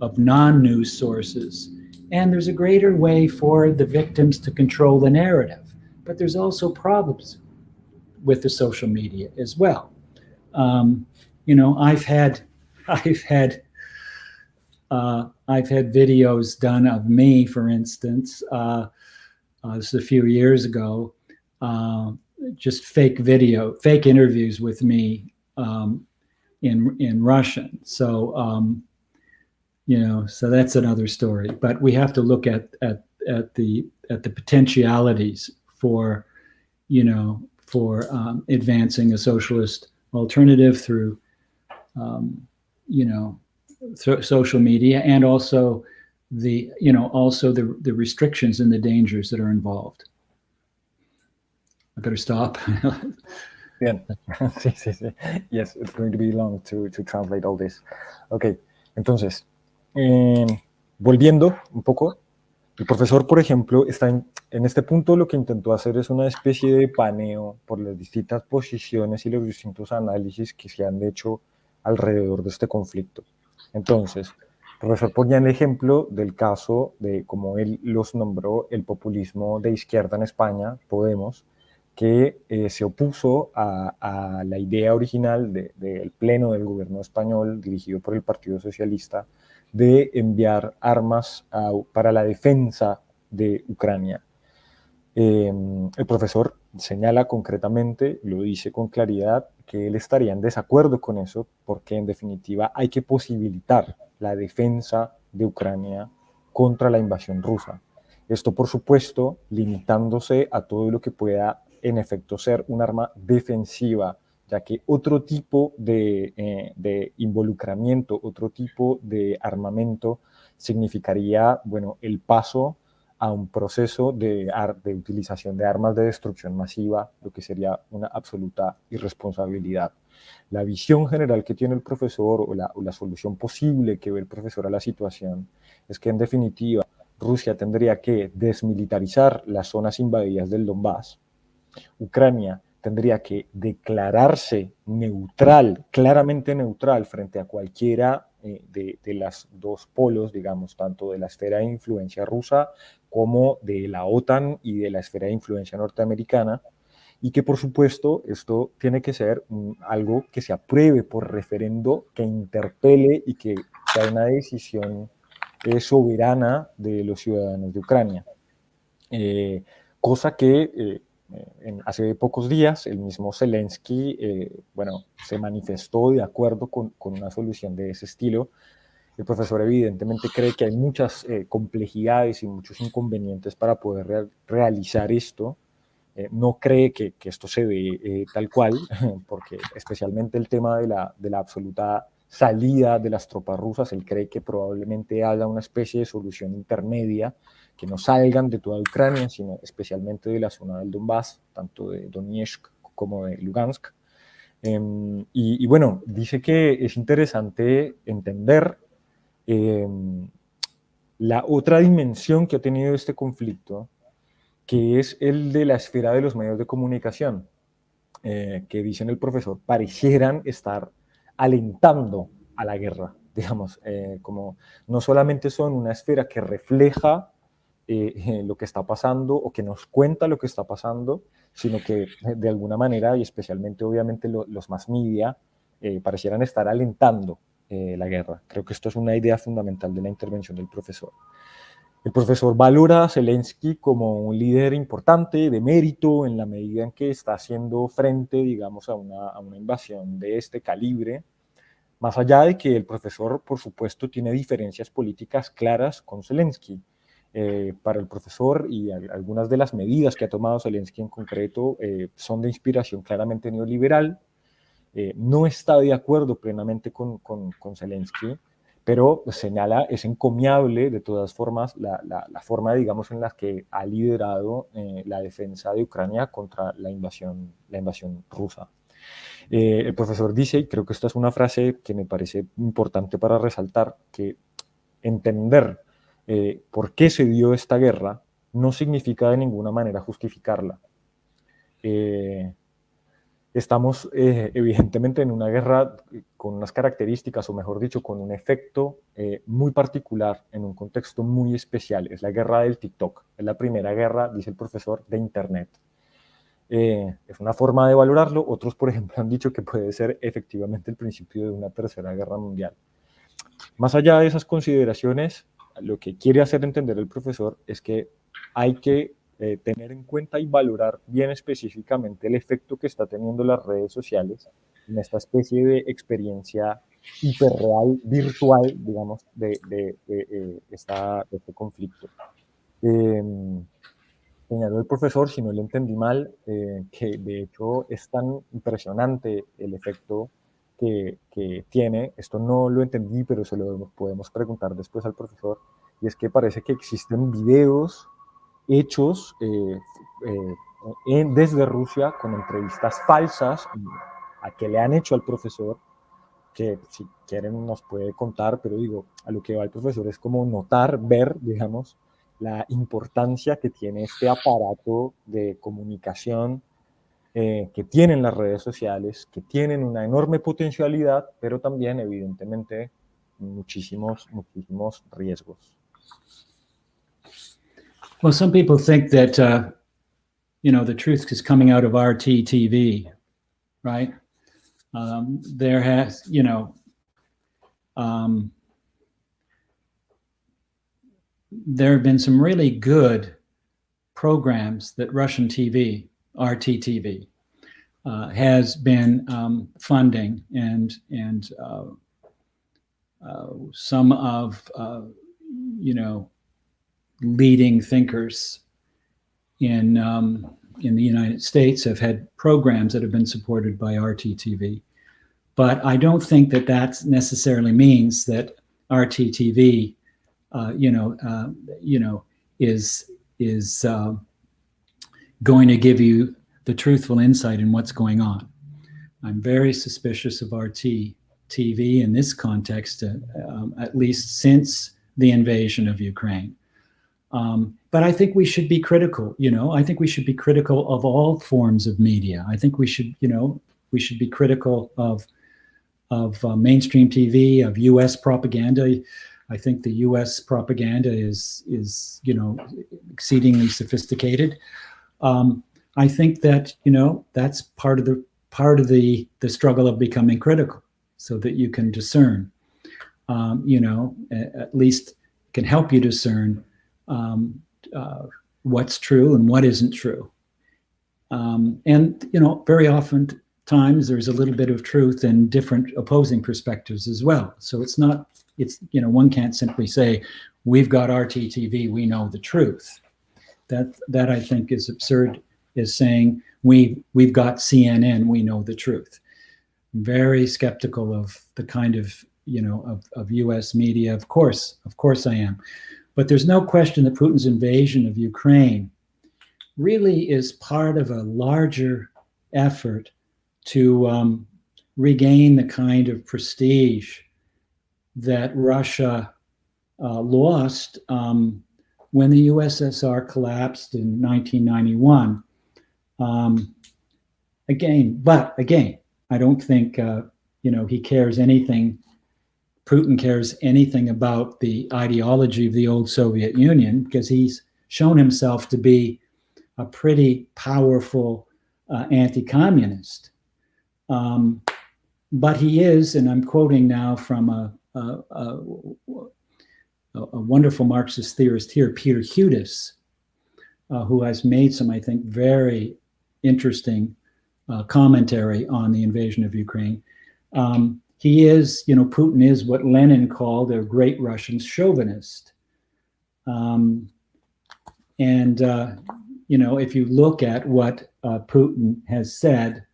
of non-news sources. And there's a greater way for the victims to control the narrative. But there's also problems with the social media as well. I've had videos done of me, for instance, this is a few years ago, just fake interviews with me in Russian. So so that's another story. But we have to look at the potentialities for advancing a socialist alternative through social media, and also also the restrictions and the dangers that are involved. I better stop. Bien, sí. Yes, it's going to be long to translate all this. Ok, entonces, volviendo un poco, el profesor, por ejemplo, está en este punto lo que intentó hacer es una especie de paneo por las distintas posiciones y los distintos análisis que se han hecho alrededor de este conflicto. Entonces, el profesor ponía el ejemplo del caso de, como él los nombró, el populismo de izquierda en España, Podemos, que se opuso a la idea original del pleno del gobierno español, dirigido por el Partido Socialista, de enviar armas para la defensa de Ucrania. El profesor señala concretamente, lo dice con claridad, que él estaría en desacuerdo con eso, porque en definitiva hay que posibilitar la defensa de Ucrania contra la invasión rusa. Esto, por supuesto, limitándose a todo lo que pueda, en efecto, ser un arma defensiva, ya que otro tipo de involucramiento, otro tipo de armamento significaría, bueno, el paso a un proceso de utilización de armas de destrucción masiva, lo que sería una absoluta irresponsabilidad. La visión general que tiene el profesor o la solución posible que ve el profesor a la situación es que, en definitiva, Rusia tendría que desmilitarizar las zonas invadidas del Donbass. Ucrania tendría que declararse neutral, claramente neutral, frente a cualquiera de los dos polos, digamos, tanto de la esfera de influencia rusa como de la OTAN y de la esfera de influencia norteamericana, y que, por supuesto, esto tiene que ser algo que se apruebe por referendo, que interpele y que sea una decisión soberana de los ciudadanos de Ucrania. Cosa que hace pocos días el mismo Zelensky se manifestó de acuerdo con una solución de ese estilo. El profesor evidentemente cree que hay muchas complejidades y muchos inconvenientes para poder realizar esto. No cree que esto se dé tal cual, porque especialmente el tema de la absoluta salida de las tropas rusas, él cree que probablemente haya una especie de solución intermedia, que no salgan de toda Ucrania, sino especialmente de la zona del Donbass, tanto de Donetsk como de Lugansk. Y bueno, dice que es interesante entender la otra dimensión que ha tenido este conflicto, que es el de la esfera de los medios de comunicación, que, dicen el profesor, parecieran estar alentando a la guerra, digamos, como no solamente son una esfera que refleja lo que está pasando o que nos cuenta lo que está pasando, sino que de alguna manera, y especialmente obviamente los mass media, parecieran estar alentando la guerra. Creo que esto es una idea fundamental de la intervención del profesor. El profesor valora a Zelensky como un líder importante, de mérito, en la medida en que está haciendo frente, digamos, a una invasión de este calibre, más allá de que el profesor, por supuesto, tiene diferencias políticas claras con Zelensky. Para el profesor, y algunas de las medidas que ha tomado Zelensky en concreto son de inspiración claramente neoliberal. No está de acuerdo plenamente con Zelensky, pero señala, es encomiable de todas formas la forma, digamos, en la que ha liderado la defensa de Ucrania contra la invasión rusa. El profesor dice, y creo que esta es una frase que me parece importante para resaltar, que entender por qué se dio esta guerra no significa de ninguna manera justificarla. Estamos evidentemente en una guerra con unas características, o mejor dicho, con un efecto muy particular, en un contexto muy especial. Es la guerra del TikTok. Es la primera guerra, dice el profesor, de Internet. Es una forma de valorarlo. Otros, por ejemplo, han dicho que puede ser efectivamente el principio de una tercera guerra mundial. Más allá de esas consideraciones, lo que quiere hacer entender el profesor es que hay que tener en cuenta y valorar bien específicamente el efecto que está teniendo las redes sociales en esta especie de experiencia hiperreal, virtual, digamos, de este conflicto. Señaló el profesor, si no lo entendí mal, que de hecho es tan impresionante el efecto que tiene, esto no lo entendí, pero se lo podemos preguntar después al profesor, y es que parece que existen videos hechos desde Rusia con entrevistas falsas a que le han hecho al profesor, que si quieren nos puede contar, pero digo, a lo que va el profesor es como notar, ver, digamos, la importancia que tiene este aparato de comunicación que tienen las redes sociales, que tienen una enorme potencialidad, pero también, evidentemente, muchísimos riesgos. Well, some people think that, the truth is coming out of RT TV, right? There has, there have been some really good programs that Russian TV, RT TV, has been funding, and some of leading thinkers in the United States have had programs that have been supported by RTTV. But I don't think that necessarily means that RTTV, is going to give you the truthful insight in what's going on. I'm very suspicious of RTTV in this context, at least since the invasion of Ukraine. But I think we should be critical. I think we should be critical of all forms of media. I think we should be critical of mainstream TV, of U.S. propaganda. I think the U.S. propaganda is exceedingly sophisticated. I think that that's part of the struggle of becoming critical, so that you can discern. At least can help you discern what's true and what isn't true. And very often times there's a little bit of truth in different opposing perspectives as well. So one can't simply say, we've got RTTV, we know the truth. That I think is absurd, is saying we've got CNN, we know the truth. I'm very skeptical of the kind of US media. Of course I am. But there's no question that Putin's invasion of Ukraine really is part of a larger effort to regain the kind of prestige that Russia lost when the USSR collapsed in 1991. Again, I don't think he cares anything. Putin cares anything about the ideology of the old Soviet Union, because he's shown himself to be a pretty powerful anti-communist. But he is, and I'm quoting now from a wonderful Marxist theorist here, Peter Hudis, who has made some, I think, very interesting commentary on the invasion of Ukraine. He is, Putin is what Lenin called a great Russian chauvinist. If you look at what Putin has said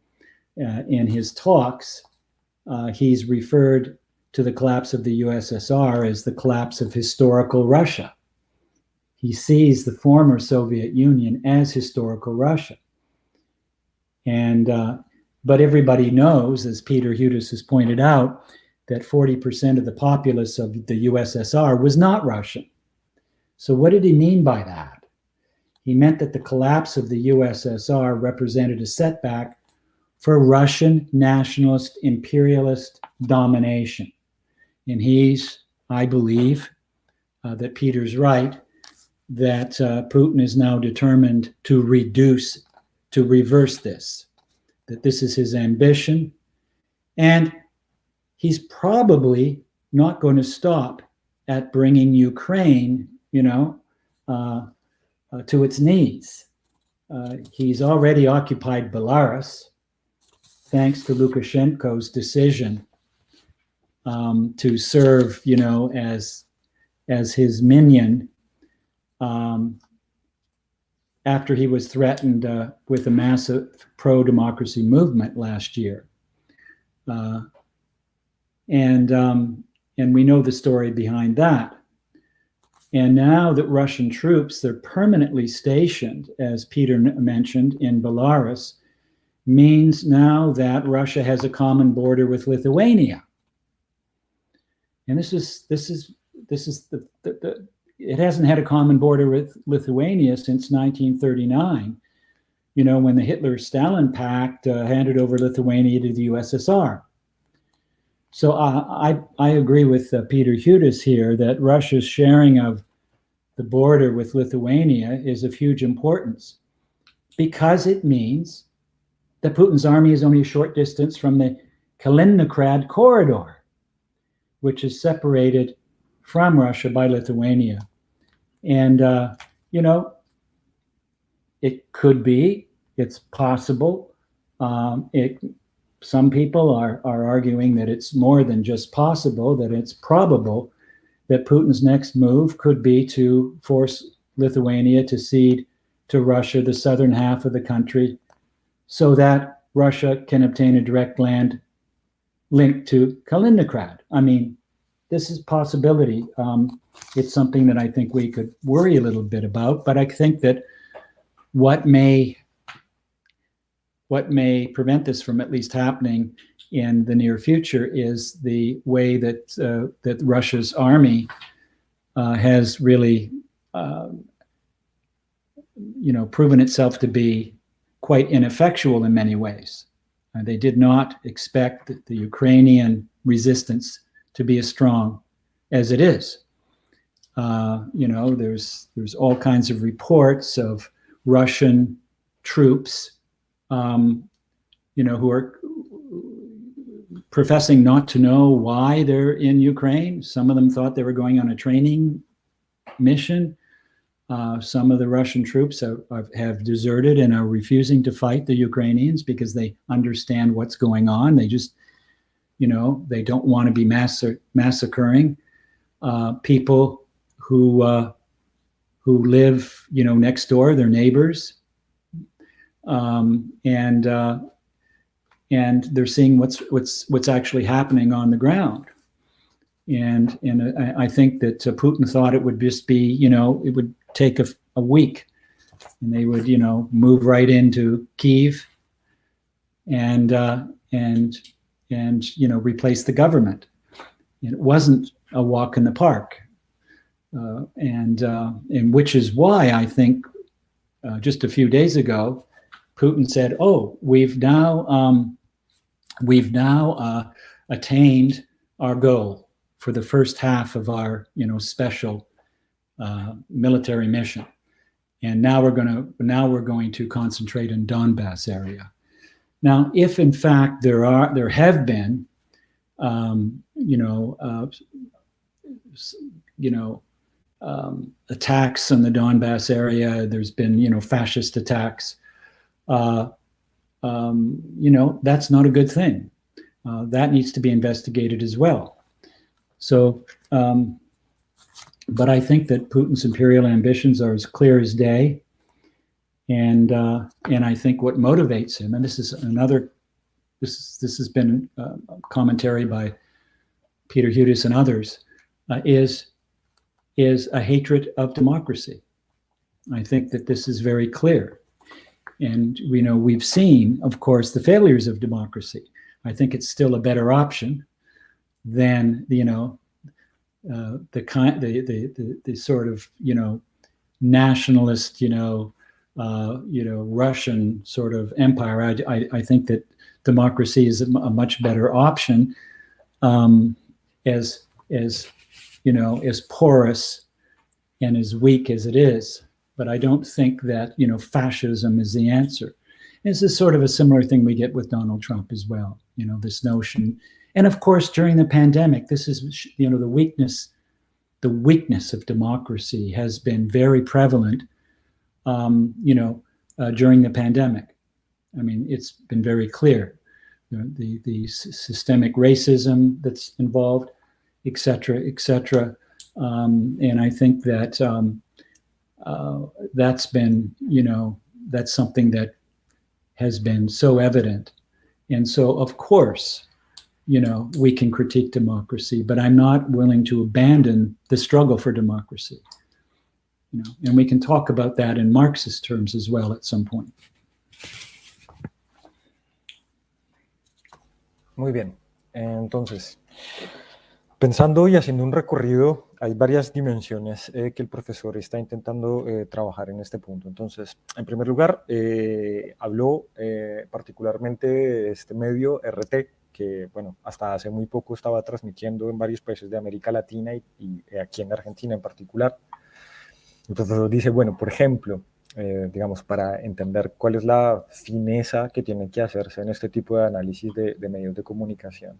in his talks, he's referred to the collapse of the USSR as the collapse of historical Russia. He sees the former Soviet Union as historical Russia. But everybody knows, as Peter Hudis has pointed out, that 40% of the populace of the USSR was not Russian. So what did he mean by that? He meant that the collapse of the USSR represented a setback for Russian nationalist imperialist domination. And I believe that Peter's right, that Putin is now determined to reverse this, that this is his ambition. And he's probably not going to stop at bringing Ukraine, to its knees. He's already occupied Belarus, thanks to Lukashenko's decision to serve, as his minion after he was threatened with a massive pro-democracy movement last year. And we know the story behind that. And now that Russian troops, they're permanently stationed, as Peter mentioned, in Belarus, means now that Russia has a common border with Lithuania. And this is it hasn't had a common border with Lithuania since 1939, when the Hitler-Stalin Pact handed over Lithuania to the USSR. So I agree with Peter Hudis here that Russia's sharing of the border with Lithuania is of huge importance, because it means that Putin's army is only a short distance from the Kaliningrad corridor, which is separated from Russia by Lithuania. And, it could be, it's possible. Some people are arguing that it's more than just possible, that it's probable that Putin's next move could be to force Lithuania to cede to Russia the southern half of the country so that Russia can obtain a direct land link to Kaliningrad. I mean, this is a possibility. It's something that I think we could worry a little bit about, but I think that what may prevent this from at least happening in the near future is the way that Russia's army has really, proven itself to be quite ineffectual in many ways. They did not expect the Ukrainian resistance to be as strong as it is. There's all kinds of reports of Russian troops, who are professing not to know why they're in Ukraine. Some of them thought they were going on a training mission. Some of the Russian troops have deserted and are refusing to fight the Ukrainians because they understand what's going on. They just, they don't want to be massacring people who live, next door, their neighbors, and they're seeing what's actually happening on the ground. And I think that Putin thought it would just be, it would take a week, and they would, move right into Kyiv and replace the government. And it wasn't a walk in the park, and which is why I think just a few days ago, Putin said, "Oh, we've now attained our goal for the first half of our, special military mission, and now we're going to concentrate in Donbass area." Now, if in fact there have been, attacks in the Donbass area, there's been, fascist attacks. That's not a good thing. That needs to be investigated as well. So, but I think that Putin's imperial ambitions are as clear as day, and I think what motivates him, and this has been a commentary by Peter Hudis and others, is a hatred of democracy. I think that this is very clear. And we've seen, of course, the failures of democracy. I think it's still a better option than the sort of nationalist Russian sort of empire. I think that democracy is a much better option, as porous and as weak as it is. But I don't think that, fascism is the answer. This is sort of a similar thing we get with Donald Trump as well, this notion. And of course, during the pandemic, this is, the weakness of democracy has been very prevalent, during the pandemic. I mean, it's been very clear, the systemic racism that's involved, et cetera, et cetera. And I think that that's been, that's something that has been so evident. And so, of course, we can critique democracy, but I'm not willing to abandon the struggle for democracy. and we can talk about that in Marxist terms as well at some point. Muy bien. Entonces, pensando y haciendo un recorrido, hay varias dimensiones que el profesor está intentando trabajar en este punto. Entonces, en primer lugar, habló particularmente de este medio RT, que, bueno, hasta hace muy poco estaba transmitiendo en varios países de América Latina y aquí en Argentina en particular. El profesor dice, bueno, por ejemplo, digamos, para entender cuál es la fineza que tiene que hacerse en este tipo de análisis de medios de comunicación.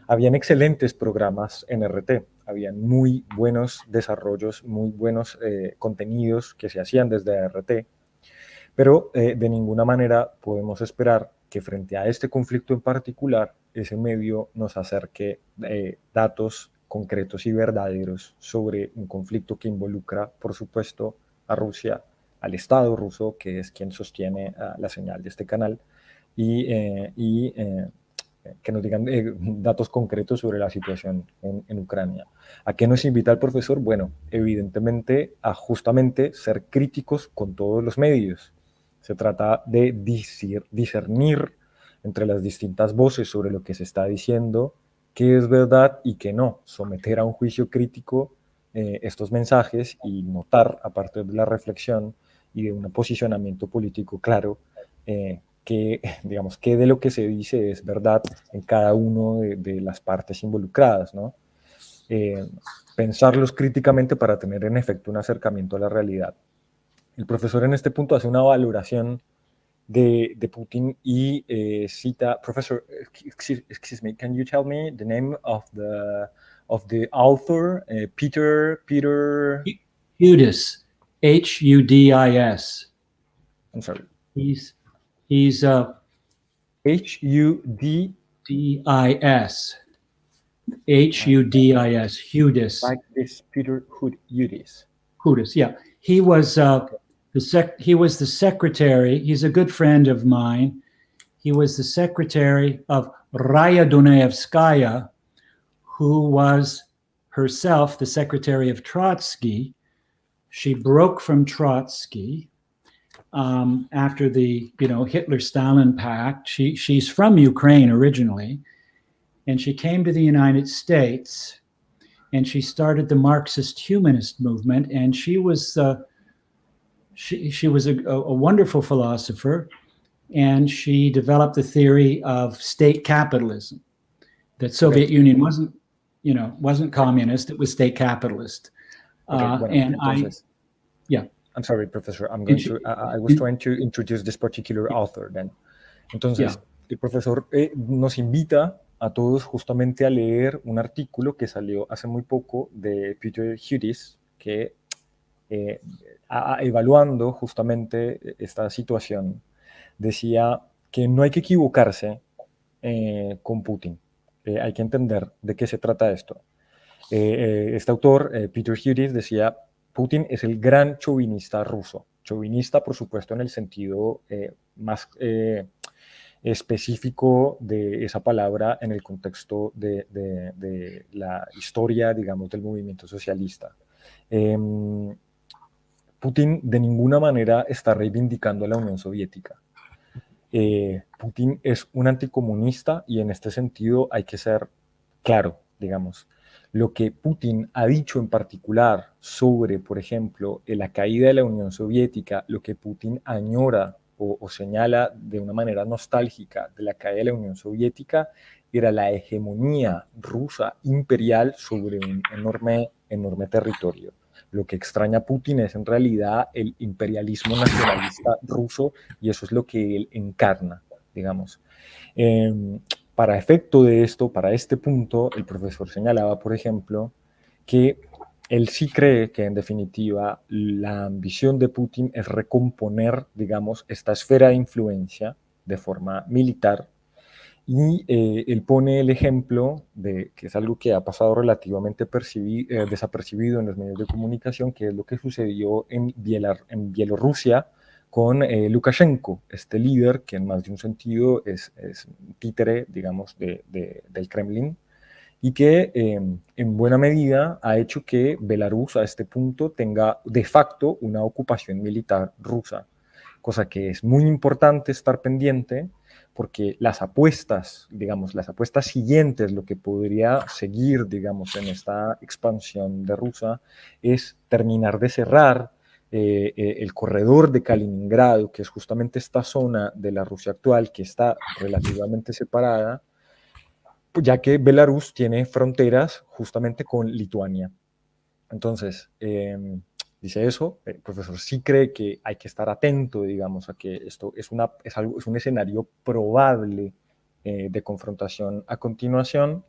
Habían excelentes programas en RT, habían muy buenos desarrollos, muy buenos contenidos que se hacían desde RT, pero de ninguna manera podemos esperar que frente a este conflicto en particular, ese medio nos acerque datos concretos y verdaderos sobre un conflicto que involucra, por supuesto, a Rusia, al Estado ruso, que es quien sostiene la señal de este canal, y que nos digan datos concretos sobre la situación en Ucrania. ¿A qué nos invita el profesor? Bueno, evidentemente a justamente ser críticos con todos los medios. Se trata de discernir entre las distintas voces sobre lo que se está diciendo, qué es verdad y qué no, someter a un juicio crítico estos mensajes y notar, a partir de la reflexión y de un posicionamiento político claro, que, digamos, qué de lo que se dice es verdad en cada una de las partes involucradas, ¿no? Pensarlos críticamente para tener en efecto un acercamiento a la realidad. El profesor en este punto hace una valoración de Putin y cita, professor, excuse me, can you tell me the name of the author, Peter Hudis, Hudis. I'm sorry. He's H-U-D D-I-S. H-U-D-I-S, Hudis. like this Peter Hudis. Hudis, yeah. He was he was the secretary. He's a good friend of mine. He was the secretary of Raya Dunayevskaya, who was herself the secretary of Trotsky. She broke from Trotsky after the Hitler-Stalin pact. She's from Ukraine originally, and she came to the United States, and she started the Marxist humanist movement, and she was she was a wonderful philosopher, and she developed the theory of state capitalism. That Soviet Union wasn't communist; it was state capitalist. I'm sorry, Professor. I was trying to introduce this particular author then. Entonces, el profesor nos invita a todos justamente a leer un artículo que salió hace muy poco de Peter Hudis, que evaluando justamente esta situación, decía que no hay que equivocarse con Putin. Hay que entender de qué se trata esto. Este autor, Peter Hudis, decía: Putin es el gran chauvinista ruso. Chauvinista, por supuesto, en el sentido más específico de esa palabra en el contexto de la historia, digamos, del movimiento socialista. Putin de ninguna manera está reivindicando a la Unión Soviética. Putin es un anticomunista y en este sentido hay que ser claro, digamos. Lo que Putin ha dicho en particular sobre, por ejemplo, la caída de la Unión Soviética, lo que Putin añora o señala de una manera nostálgica de la caída de la Unión Soviética, era la hegemonía rusa imperial sobre un enorme territorio. Lo que extraña a Putin es en realidad el imperialismo nacionalista ruso y eso es lo que él encarna, digamos. Para efecto de esto, para este punto, el profesor señalaba, por ejemplo, que él sí cree que en definitiva la ambición de Putin es recomponer, digamos, esta esfera de influencia de forma militar. Y él pone el ejemplo de que es algo que ha pasado relativamente desapercibido en los medios de comunicación, que es lo que sucedió en Bielorrusia con Lukashenko, este líder que en más de un sentido es títere, digamos, del Kremlin, y que en buena medida ha hecho que Belarus a este punto tenga de facto una ocupación militar rusa, cosa que es muy importante estar pendiente porque las apuestas, digamos, las apuestas siguientes, lo que podría seguir, digamos, en esta expansión de Rusia, es terminar de cerrar el corredor de Kaliningrado, que es justamente esta zona de la Rusia actual que está relativamente separada, ya que Belarus tiene fronteras justamente con Lituania. Entonces, dice eso, el profesor sí cree que hay que estar atento, digamos, a que esto es un escenario probable de confrontación a continuación.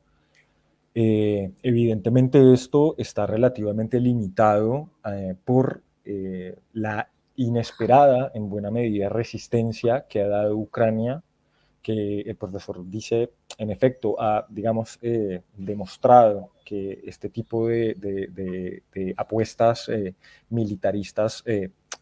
Evidentemente esto está relativamente limitado por la inesperada, en buena medida, resistencia que ha dado Ucrania, que el profesor dice, en efecto, ha, digamos, demostrado que este tipo de apuestas militaristas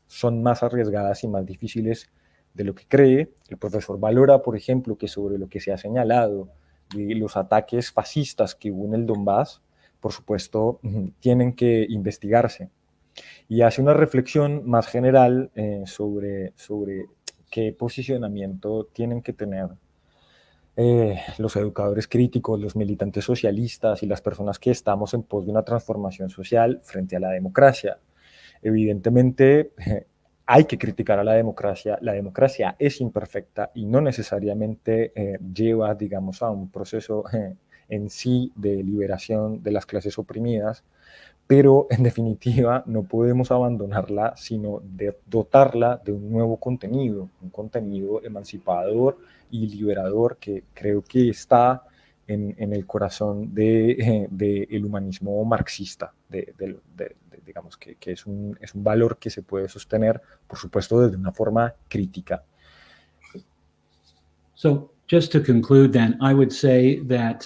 son más arriesgadas y más difíciles de lo que cree. El profesor valora, por ejemplo, que sobre lo que se ha señalado de los ataques fascistas que hubo en el Donbass, por supuesto, tienen que investigarse. Y hace una reflexión más general sobre qué posicionamiento tienen que tener los educadores críticos, los militantes socialistas y las personas que estamos en pos de una transformación social frente a la democracia. Evidentemente, hay que criticar a la democracia es imperfecta y no necesariamente lleva, digamos, a un proceso en sí de liberación de las clases oprimidas, pero en definitiva no podemos abandonarla, sino de dotarla de un nuevo contenido, un contenido emancipador y liberador que creo que está en el corazón del humanismo marxista, digamos que es un valor que se puede sostener, por supuesto, desde una forma crítica. So just to conclude then, I would say that,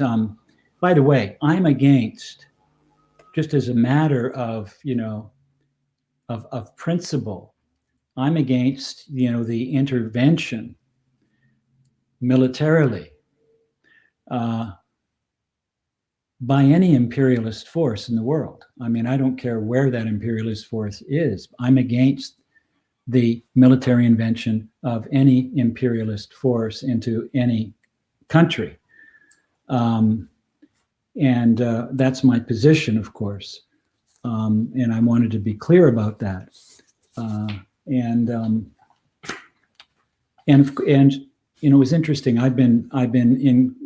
by the way, I'm against, just as a matter of, of principle, I'm against, the intervention militarily by any imperialist force in the world. I mean, I don't care where that imperialist force is. I'm against the military intervention of any imperialist force into any country. And that's my position, of course. And I wanted to be clear about that. And it was interesting. I've been in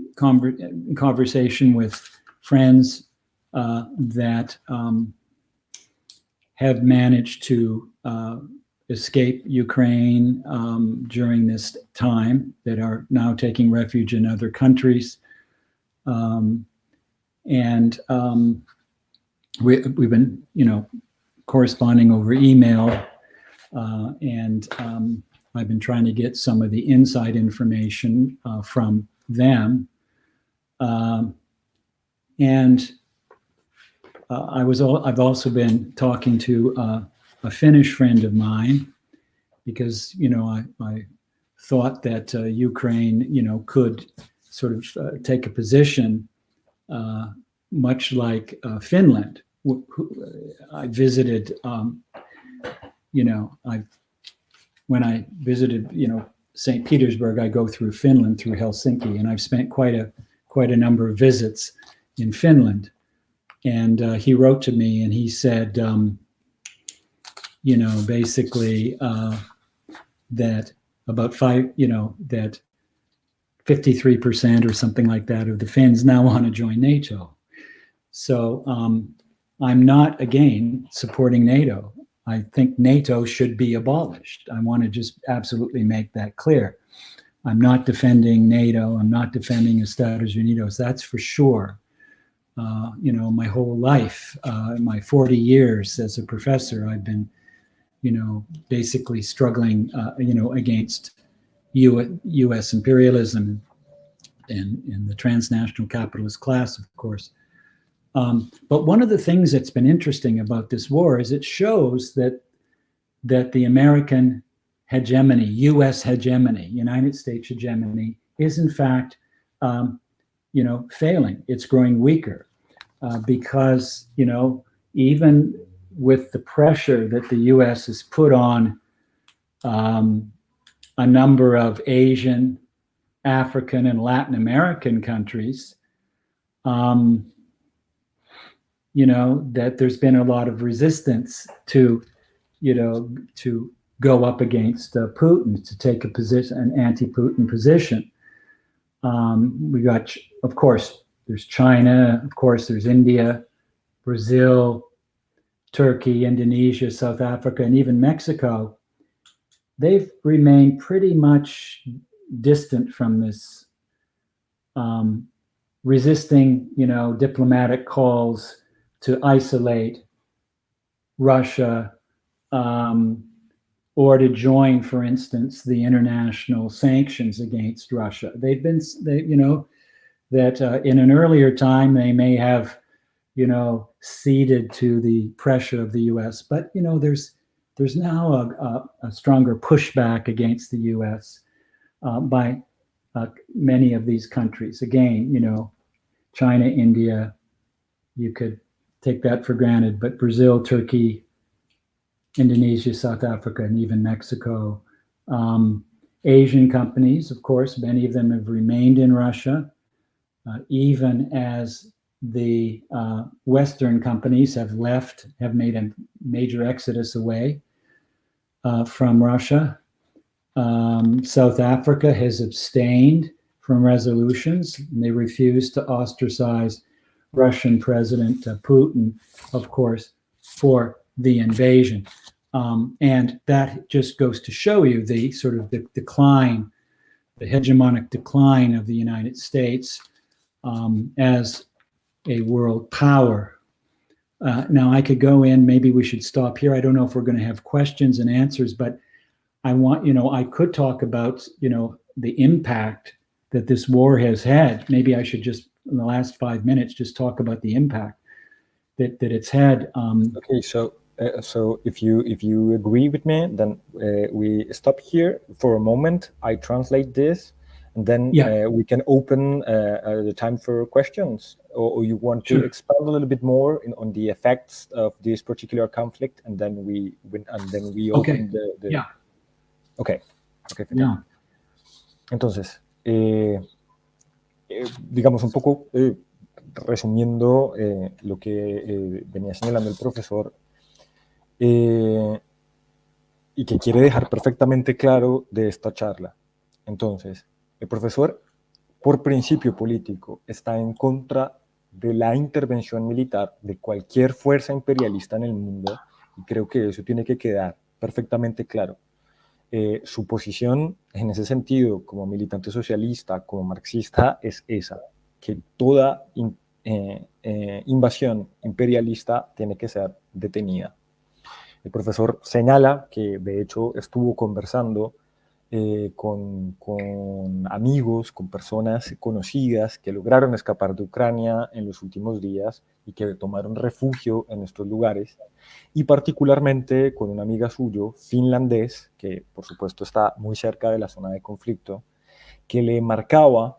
conversation with friends that have managed to escape Ukraine during this time, that are now taking refuge in other countries. We've been, corresponding over email, and I've been trying to get some of the inside information from them. I've also been talking to a Finnish friend of mine, because I thought that Ukraine could sort of take a position much like Finland. I visited, when I visited, St. Petersburg, I go through Finland, through Helsinki, and I've spent quite a number of visits in Finland. And he wrote to me and he said, basically that about that 53% or something like that of the Finns now want to join NATO. So I'm not, again, supporting NATO. I think NATO should be abolished. I want to just absolutely make that clear. I'm not defending NATO. I'm not defending Estados Unidos. That's for sure. My whole life, my 40 years as a professor, I've been, basically struggling, against U.S. imperialism and the transnational capitalist class, of course. But one of the things that's been interesting about this war is it shows that the American hegemony, U.S. hegemony, United States hegemony, is in fact failing. It's growing weaker because, even with the pressure that the U.S. has put on a number of Asian, African, and Latin American countries, that there's been a lot of resistance to go up against Putin, to take a position, an anti-Putin position. We got, of course, there's China, of course, there's India, Brazil, Turkey, Indonesia, South Africa, and even Mexico. They've remained pretty much distant from this, resisting, diplomatic calls to isolate Russia, or to join, for instance, the international sanctions against Russia. They've been, that in an earlier time they may have, ceded to the pressure of the U.S. But there's now a stronger pushback against the U.S. By many of these countries. Again, China, India, you could take that for granted, but Brazil, Turkey, Indonesia, South Africa, and even Mexico. Asian companies, of course, many of them have remained in Russia, even as the Western companies have made a major exodus away from Russia. South Africa has abstained from resolutions, and they refused to ostracize Russian President Putin, of course, for the invasion. And that just goes to show you the sort of the decline, the hegemonic decline of the United States as a world power. Now, I could go in, maybe we should stop here. I don't know if we're going to have questions and answers, but I want, I could talk about, the impact that this war has had. Maybe I should just, in the last 5 minutes, just talk about the impact that it's had. Okay, so if you agree with me, then we stop here for a moment. I translate this, and then we can open the time for questions. Or you want to expand a little bit more on the effects of this particular conflict, and then we open the Yeah. Okay. Yeah. Entonces, digamos un poco resumiendo lo que venía señalando el profesor, y que quiere dejar perfectamente claro de esta charla. Entonces, el profesor, por principio político, está en contra de la intervención militar de cualquier fuerza imperialista en el mundo, y creo que eso tiene que quedar perfectamente claro. Su posición en ese sentido, como militante socialista, como marxista, es esa, que toda invasión imperialista tiene que ser detenida. El profesor señala que de hecho estuvo conversando con amigos, con personas conocidas que lograron escapar de Ucrania en los últimos días y que tomaron refugio en estos lugares, y particularmente con una amiga suyo, finlandés, que por supuesto está muy cerca de la zona de conflicto, que le marcaba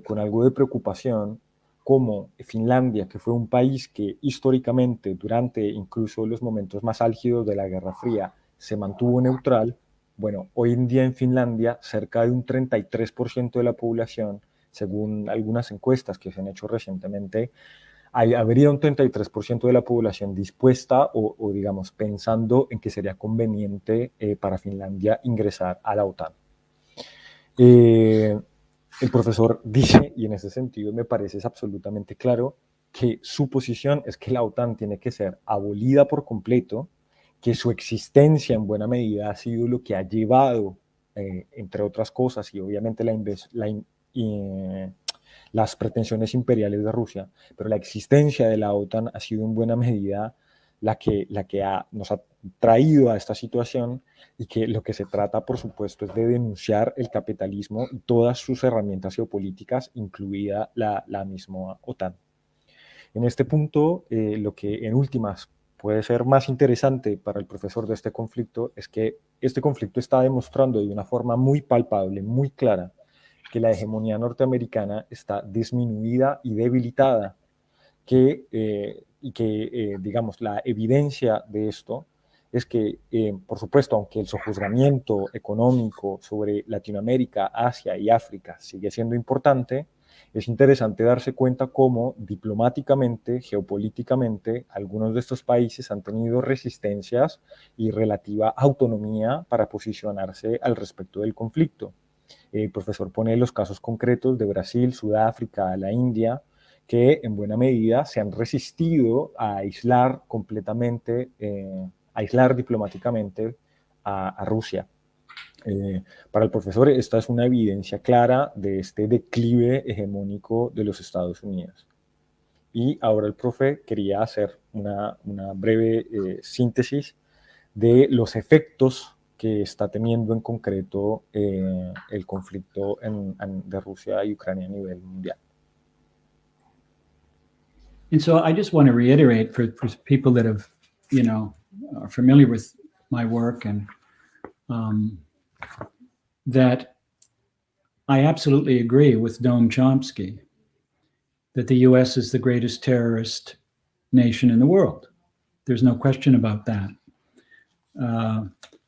con algo de preocupación cómo Finlandia, que fue un país que históricamente, durante incluso los momentos más álgidos de la Guerra Fría, se mantuvo neutral. Bueno, hoy en día en Finlandia, cerca de un 33% de la población, según algunas encuestas que se han hecho recientemente, habría un 33% de la población dispuesta o digamos, pensando en que sería conveniente para Finlandia ingresar a la OTAN. El profesor dice, y en ese sentido me parece es absolutamente claro, que su posición es que la OTAN tiene que ser abolida por completo, que su existencia en buena medida ha sido lo que ha llevado, entre otras cosas, y obviamente las pretensiones imperiales de Rusia, pero la existencia de la OTAN ha sido en buena medida la que nos ha traído a esta situación, y que lo que se trata, por supuesto, es de denunciar el capitalismo y todas sus herramientas geopolíticas, incluida la misma OTAN. En este punto, lo que en últimas puede ser más interesante para el profesor de este conflicto es que este conflicto está demostrando de una forma muy palpable, muy clara, que la hegemonía norteamericana está disminuida y debilitada, digamos, la evidencia de esto es que, por supuesto, aunque el sojuzgamiento económico sobre Latinoamérica, Asia y África sigue siendo importante, es interesante darse cuenta cómo diplomáticamente, geopolíticamente, algunos de estos países han tenido resistencias y relativa autonomía para posicionarse al respecto del conflicto. El profesor pone los casos concretos de Brasil, Sudáfrica, la India, que en buena medida se han resistido a aislar completamente, aislar diplomáticamente a Rusia. Para el profesor, esta es una evidencia clara de este declive hegemónico de los Estados Unidos. Y ahora el profe quería hacer una breve síntesis de los efectos que está teniendo en concreto el conflicto de Rusia y Ucrania a nivel mundial. And so I just want to reiterate for people that have, are familiar with my work, and that I absolutely agree with Noam Chomsky that the US is the greatest terrorist nation in the world. There's no question about that.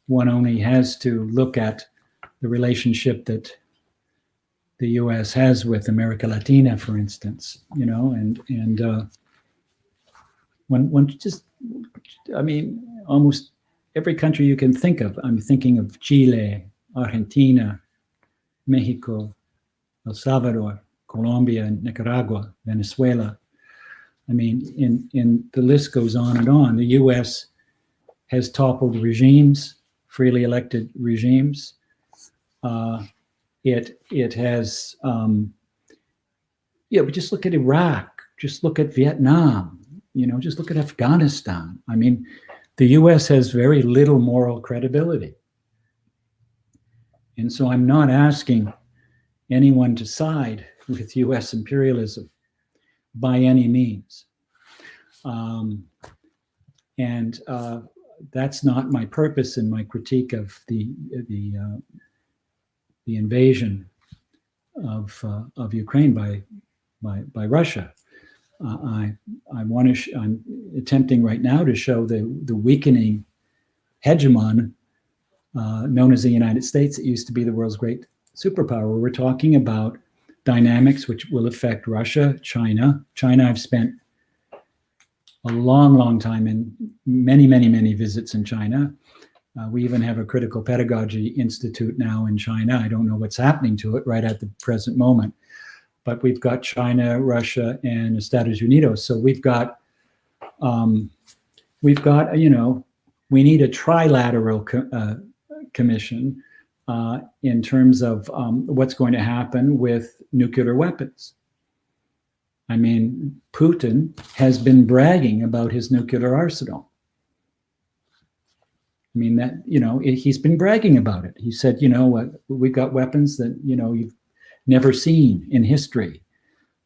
One only has to look at the relationship that the US has with America Latina, for instance, and when just, I mean, almost every country you can think of. I'm thinking of Chile, Argentina, Mexico, El Salvador, Colombia, Nicaragua, Venezuela. I mean, the list goes on and on. The US has toppled regimes, freely elected regimes. It has, but just look at Iraq, just look at Vietnam, just look at Afghanistan. I mean, the US has very little moral credibility. And so I'm not asking anyone to side with US imperialism by any means. That's not my purpose in my critique of the invasion of Ukraine by Russia. I'm attempting right now to show the weakening hegemon known as the United States. It used to be the world's great superpower. We're talking about dynamics which will affect Russia, China. China, I've spent a long time in many visits in China. We even have a critical pedagogy institute now in China. I don't know what's happening to it right at the present moment, but we've got China, Russia, and Estados Unidos. So we've got, we need a trilateral commission in terms of what's going to happen with nuclear weapons. I mean, Putin has been bragging about his nuclear arsenal. I mean, that, he's been bragging about it. He said, we've got weapons that, you've never seen in history.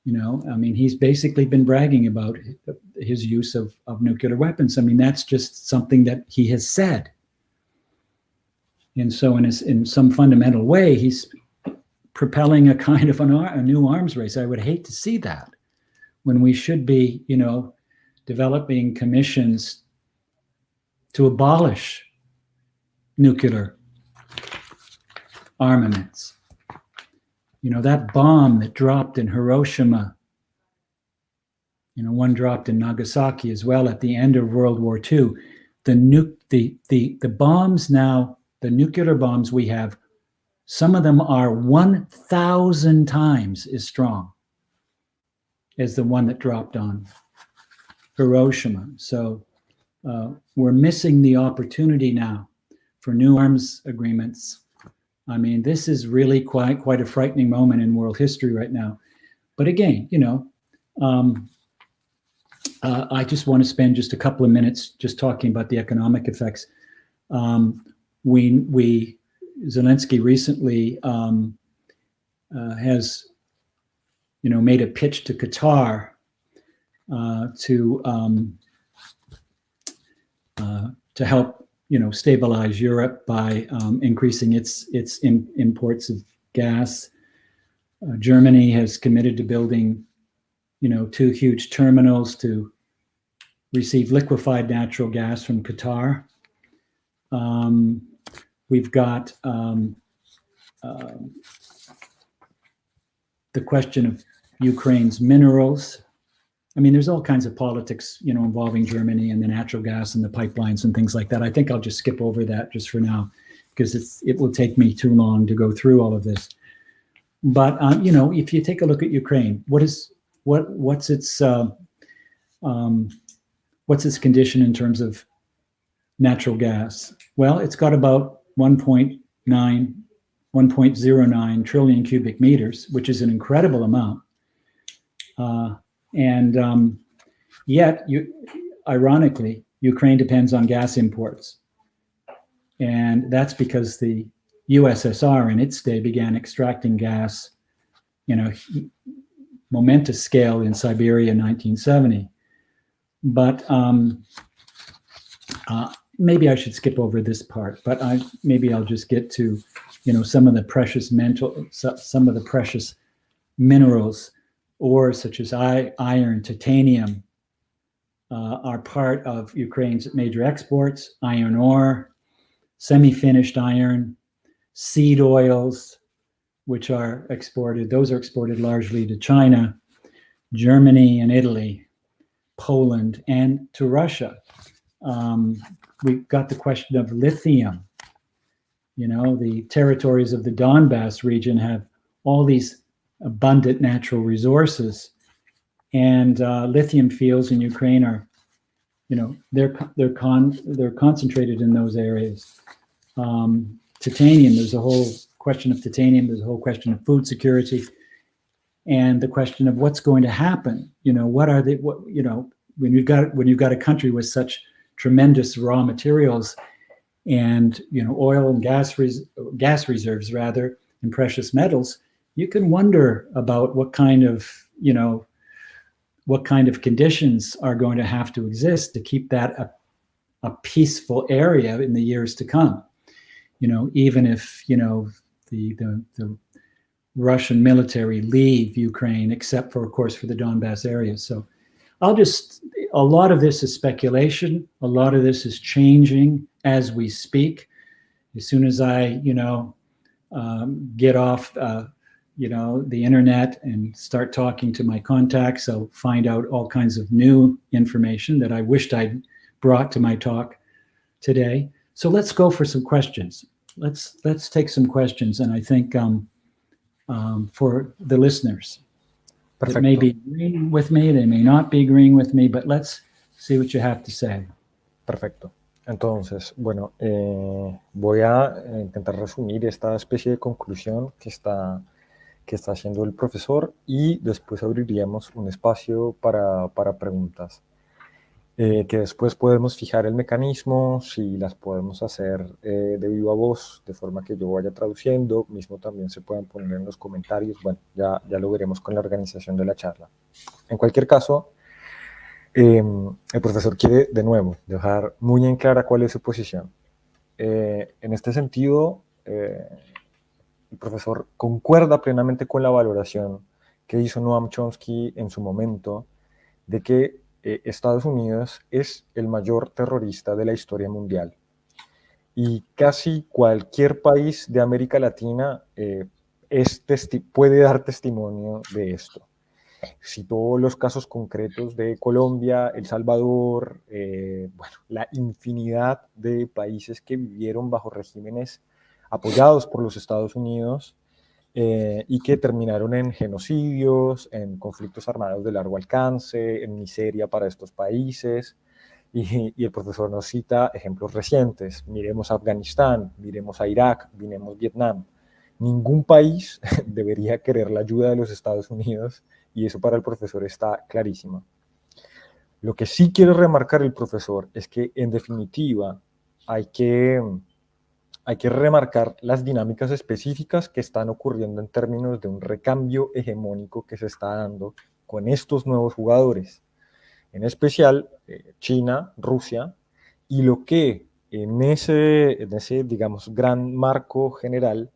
I mean, he's basically been bragging about his use of nuclear weapons. I mean, that's just something that he has said. And so in some fundamental way, he's propelling a kind of a new arms race. I would hate to see that when we should be, developing commissions to abolish nuclear armaments. That bomb that dropped in Hiroshima, one dropped in Nagasaki as well at the end of World War II. The bombs now, the nuclear bombs we have, some of them are 1,000 times as strong as the one that dropped on Hiroshima. So we're missing the opportunity now for new arms agreements. I mean, this is really quite a frightening moment in world history right now. But again, I just want to spend just a couple of minutes just talking about the economic effects. Zelensky recently has, made a pitch to Qatar to help, stabilize Europe by increasing its imports of gas. Germany has committed to building, 2 huge terminals to receive liquefied natural gas from Qatar. We've got the question of Ukraine's minerals. I mean, there's all kinds of politics, involving Germany and the natural gas and the pipelines and things like that. I think I'll just skip over that just for now, because it will take me too long to go through all of this. But if you take a look at Ukraine, what's its condition in terms of natural gas? Well, it's got about 1.09 trillion cubic meters, which is an incredible amount. Yet, ironically, Ukraine depends on gas imports. And that's because the USSR in its day began extracting gas, momentous scale in Siberia in 1970. But maybe I should skip over this part, but maybe I'll just get to, some of the precious minerals, ores such as iron, titanium, are part of Ukraine's major exports. Iron ore, semi-finished iron, seed oils, which are exported. Those are exported largely to China, Germany, and Italy, Poland, and to Russia. We've got the question of lithium. The territories of the Donbass region have all these abundant natural resources, and lithium fields in Ukraine are, they're concentrated in those areas. Titanium, there's a whole question of titanium. There's a whole question of food security, and the question of what's going to happen. When you've got a country with such tremendous raw materials and oil and gas reserves rather, and precious metals, you can wonder about what kind of conditions are going to have to exist to keep that a peaceful area in the years to come. Even if the Russian military leave Ukraine, except for, of course, for the Donbass area. So a lot of this is speculation. A lot of this is changing as we speak. As soon as I, get off, the internet and start talking to my contacts, I'll find out all kinds of new information that I wished I'd brought to my talk today. So let's go for some questions. Let's take some questions, and I think for the listeners. Perfecto. That may be agreeing with me, they may not be agreeing with me, but let's see what you have to say. Perfecto. Entonces, bueno, voy a intentar resumir esta especie de conclusión que está haciendo el profesor, y después abriríamos un espacio para preguntas, que después podemos fijar el mecanismo, si las podemos hacer de viva voz, de forma que yo vaya traduciendo, mismo también se pueden poner en los comentarios. Bueno, ya lo veremos con la organización de la charla. En cualquier caso, el profesor quiere de nuevo dejar muy en clara cuál es su posición. En este sentido, el profesor concuerda plenamente con la valoración que hizo Noam Chomsky en su momento de que Estados Unidos es el mayor terrorista de la historia mundial. Y casi cualquier país de América Latina puede dar testimonio de esto. Citó los casos concretos de Colombia, El Salvador, la infinidad de países que vivieron bajo regímenes apoyados por los Estados Unidos y que terminaron en genocidios, en conflictos armados de largo alcance, en miseria para estos países. Y el profesor nos cita ejemplos recientes. Miremos a Afganistán, miremos a Irak, miremos Vietnam. Ningún país debería querer la ayuda de los Estados Unidos, y eso para el profesor está clarísimo. Lo que sí quiere remarcar el profesor es que, en definitiva, hay que remarcar las dinámicas específicas que están ocurriendo en términos de un recambio hegemónico que se está dando con estos nuevos jugadores, en especial China, Rusia, y lo que en ese, digamos, gran marco general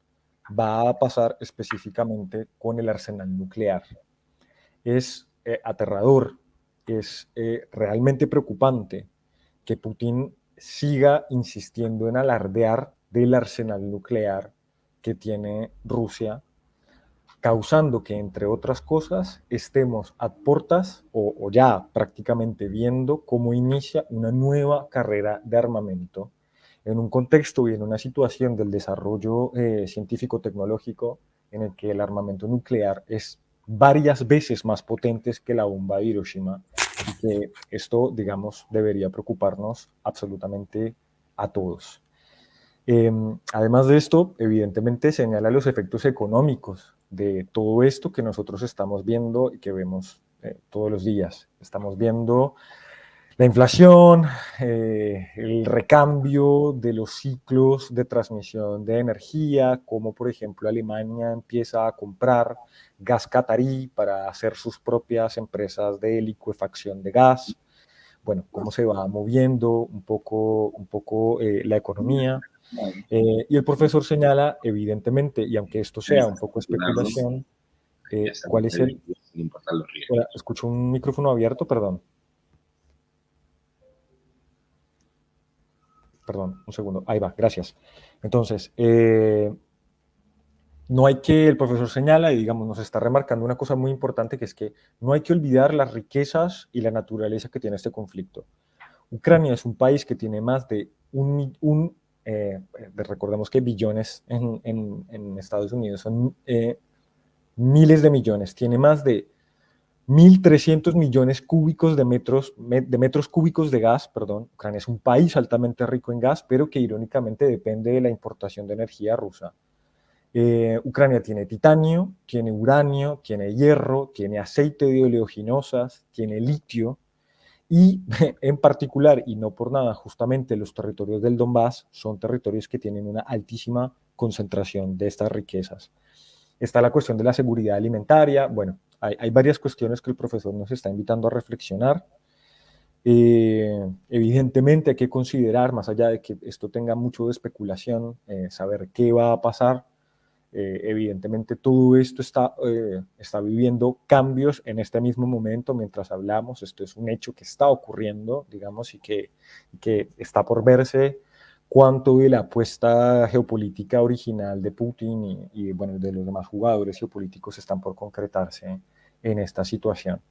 va a pasar específicamente con el arsenal nuclear. Es aterrador, es realmente preocupante que Putin siga insistiendo en alardear del arsenal nuclear que tiene Rusia, causando que, entre otras cosas, estemos a puertas o ya prácticamente viendo cómo inicia una nueva carrera de armamento en un contexto y en una situación del desarrollo científico-tecnológico en el que el armamento nuclear es varias veces más potente que la bomba de Hiroshima, y que esto, digamos, debería preocuparnos absolutamente a todos. Además de esto, evidentemente señala los efectos económicos de todo esto que nosotros estamos viendo y que vemos todos los días. Estamos viendo la inflación, el recambio de los ciclos de transmisión de energía, como por ejemplo Alemania empieza a comprar gas catarí para hacer sus propias empresas de licuefacción de gas. Bueno, cómo se va moviendo un poco la economía. Y el profesor señala, evidentemente, y aunque esto sea un poco especulación, ¿cuál es el...? Hola, escucho un micrófono abierto, perdón. Perdón, un segundo. Ahí va, gracias. Entonces, no hay que, el profesor señala y digamos nos está remarcando una cosa muy importante, que es que no hay que olvidar las riquezas y la naturaleza que tiene este conflicto. Ucrania es un país que tiene más de recordemos que billones en Estados Unidos son miles de millones, tiene más de 1.300 millones cúbicos de metros cúbicos de gas, perdón. Ucrania es un país altamente rico en gas, pero que irónicamente depende de la importación de energía rusa. Ucrania tiene titanio, tiene uranio, tiene hierro, tiene aceite de oleaginosas, tiene litio, y en particular, y no por nada, justamente los territorios del Donbass son territorios que tienen una altísima concentración de estas riquezas. Está la cuestión de la seguridad alimentaria. Bueno, hay varias cuestiones que el profesor nos está invitando a reflexionar. Evidentemente hay que considerar, más allá de que esto tenga mucho de especulación, saber qué va a pasar. Evidentemente todo esto está viviendo cambios en este mismo momento mientras hablamos. Esto es un hecho que está ocurriendo, digamos, y que está por verse cuánto de la apuesta geopolítica original de Putin y bueno, de los demás jugadores geopolíticos están por concretarse en esta situación.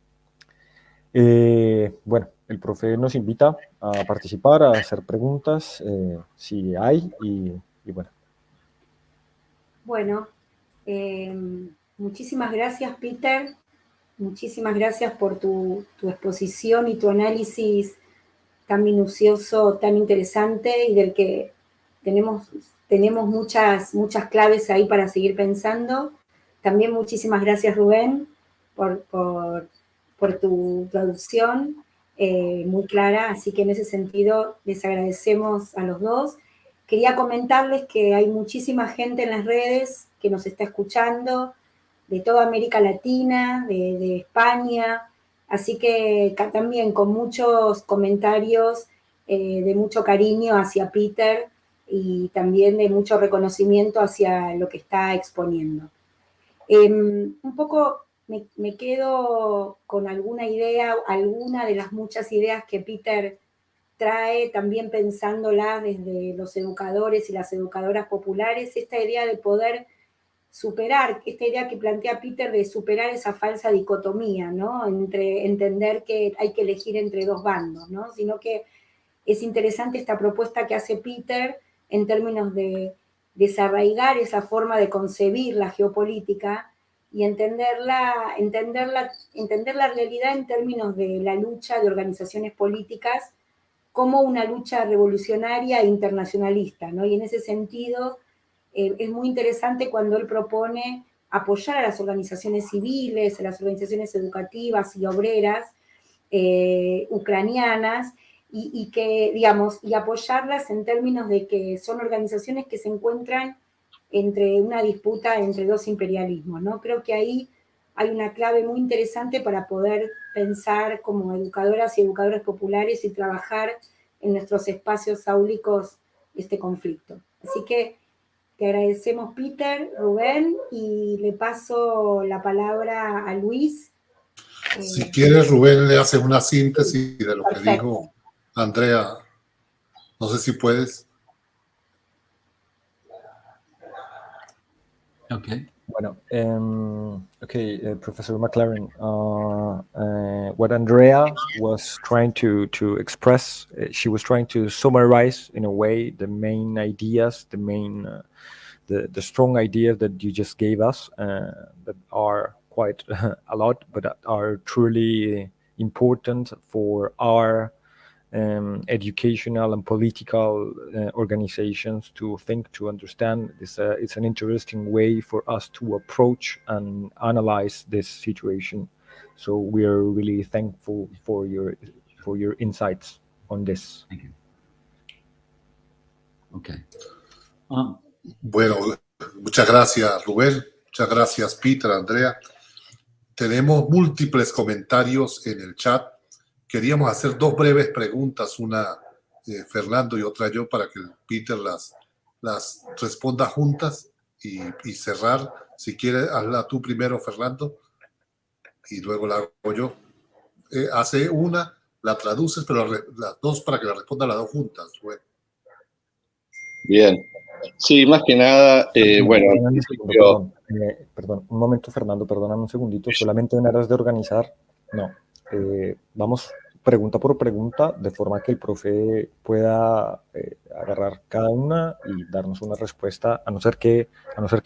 Bueno, el profe nos invita a participar, a hacer preguntas, si hay, y bueno. Bueno, muchísimas gracias, Peter. Muchísimas gracias por tu exposición y tu análisis tan minucioso, tan interesante, y del que tenemos muchas claves ahí para seguir pensando. También muchísimas gracias, Rubén, por tu traducción muy clara, así que en ese sentido les agradecemos a los dos. Quería comentarles que hay muchísima gente en las redes que nos está escuchando, de toda América Latina, de España, así que también con muchos comentarios de mucho cariño hacia Peter y también de mucho reconocimiento hacia lo que está exponiendo. Un poco me quedo con alguna idea, alguna de las muchas ideas que Peter trae, también pensándola desde los educadores y las educadoras populares, esta idea de poder superar, esta idea que plantea Peter de superar esa falsa dicotomía, ¿no? Entre entender que hay que elegir entre dos bandos, ¿no? Sino que es interesante esta propuesta que hace Peter en términos de desarraigar esa forma de concebir la geopolítica y entender la realidad en términos de la lucha de organizaciones políticas como una lucha revolucionaria e internacionalista, ¿no? Y en ese sentido es muy interesante cuando él propone apoyar a las organizaciones civiles, a las organizaciones educativas y obreras ucranianas, y que, digamos, y apoyarlas en términos de que son organizaciones que se encuentran entre una disputa entre dos imperialismos, ¿no? Creo que ahí hay una clave muy interesante para poder pensar como educadoras y educadores populares y trabajar en nuestros espacios áulicos este conflicto. Así que Te agradecemos, Peter, Rubén, y le paso la palabra a Luis. Si quieres, Rubén, le hace una síntesis de lo que Perfecto. dijo Andrea. No sé si puedes. Okay. Bueno, Professor McLaren, what Andrea was trying to express, she was trying to summarize in a way the main ideas, the main, the strong ideas that you just gave us, that are quite a lot, but are truly important for our educational and political organizations to think, to understand. It's an interesting way for us to approach and analyze this situation. So we are really thankful for your insights on this. Thank you. Okay. Bueno, muchas gracias, Rubén. Muchas gracias, Peter, Andrea. Tenemos múltiples comentarios en el chat. Queríamos hacer dos breves preguntas, una Fernando y otra yo, para que Peter las responda juntas y cerrar. Si quieres, hazla tú primero, Fernando, y luego la hago yo. Hace una, la traduces, pero las dos para que la respondan las dos juntas. Bueno. Bien. Sí, más que nada, bueno... Perdón, un momento, Fernando, perdóname un segundito, solamente en aras de organizar, vamos pregunta por pregunta, de forma que el profe pueda agarrar cada una y darnos una respuesta, a no ser que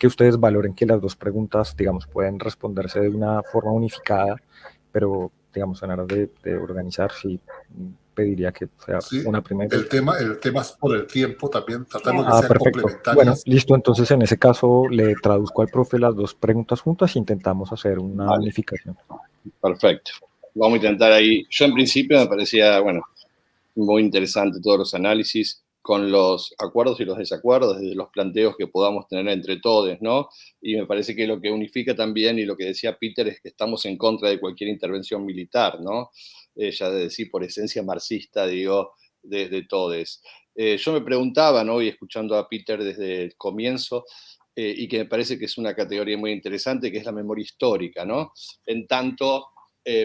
ustedes valoren que las dos preguntas, digamos, pueden responderse de una forma unificada, pero, digamos, en aras de organizar, sí pediría que sea una primera. El tema es por el tiempo también, tratando de que sean perfecto. complementarias. Bueno, listo, entonces en ese caso le traduzco al profe las dos preguntas juntas e intentamos hacer una unificación. Perfecto. Vamos a intentar ahí. Yo en principio me parecía, muy interesante todos los análisis con los acuerdos y los desacuerdos, desde los planteos que podamos tener entre todos, ¿no? Y me parece que lo que unifica también, y lo que decía Peter, es que estamos en contra de cualquier intervención militar, ¿no? Ya de decir, por esencia marxista, digo, de todos. Yo me preguntaba, ¿no? Y escuchando a Peter desde el comienzo, y que me parece que es una categoría muy interesante, que es la memoria histórica, ¿no? En tanto,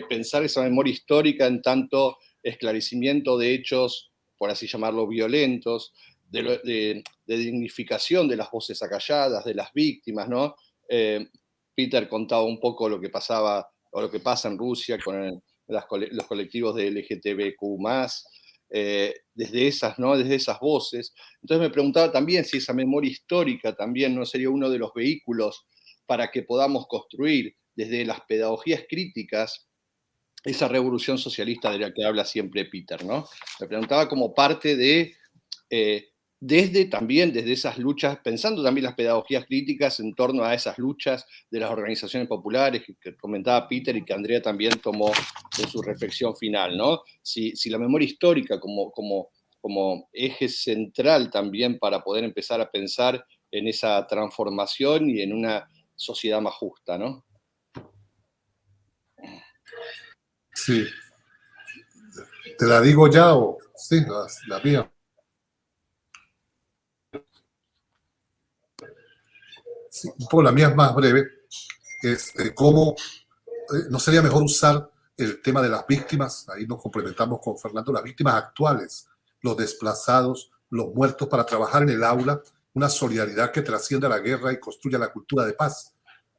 pensar esa memoria histórica en tanto esclarecimiento de hechos, por así llamarlo, violentos, de dignificación de las voces acalladas, de las víctimas, ¿no? Peter contaba un poco lo que pasaba o lo que pasa en Rusia con los colectivos de LGTBQ+, desde esas, ¿no? Desde esas voces. Entonces me preguntaba también si esa memoria histórica también no sería uno de los vehículos para que podamos construir desde las pedagogías críticas esa revolución socialista de la que habla siempre Peter, ¿no? Me preguntaba como parte de, desde esas luchas, pensando también las pedagogías críticas en torno a esas luchas de las organizaciones populares que comentaba Peter y que Andrea también tomó en su reflexión final, ¿no? Si la memoria histórica como eje central también para poder empezar a pensar en esa transformación y en una sociedad más justa, ¿no? Sí. ¿Te la digo ya o...? Sí, la mía. Sí, un poco la mía es más breve. Es cómo no sería mejor usar el tema de las víctimas, ahí nos complementamos con Fernando, las víctimas actuales, los desplazados, los muertos, para trabajar en el aula una solidaridad que trascienda la guerra y construya la cultura de paz.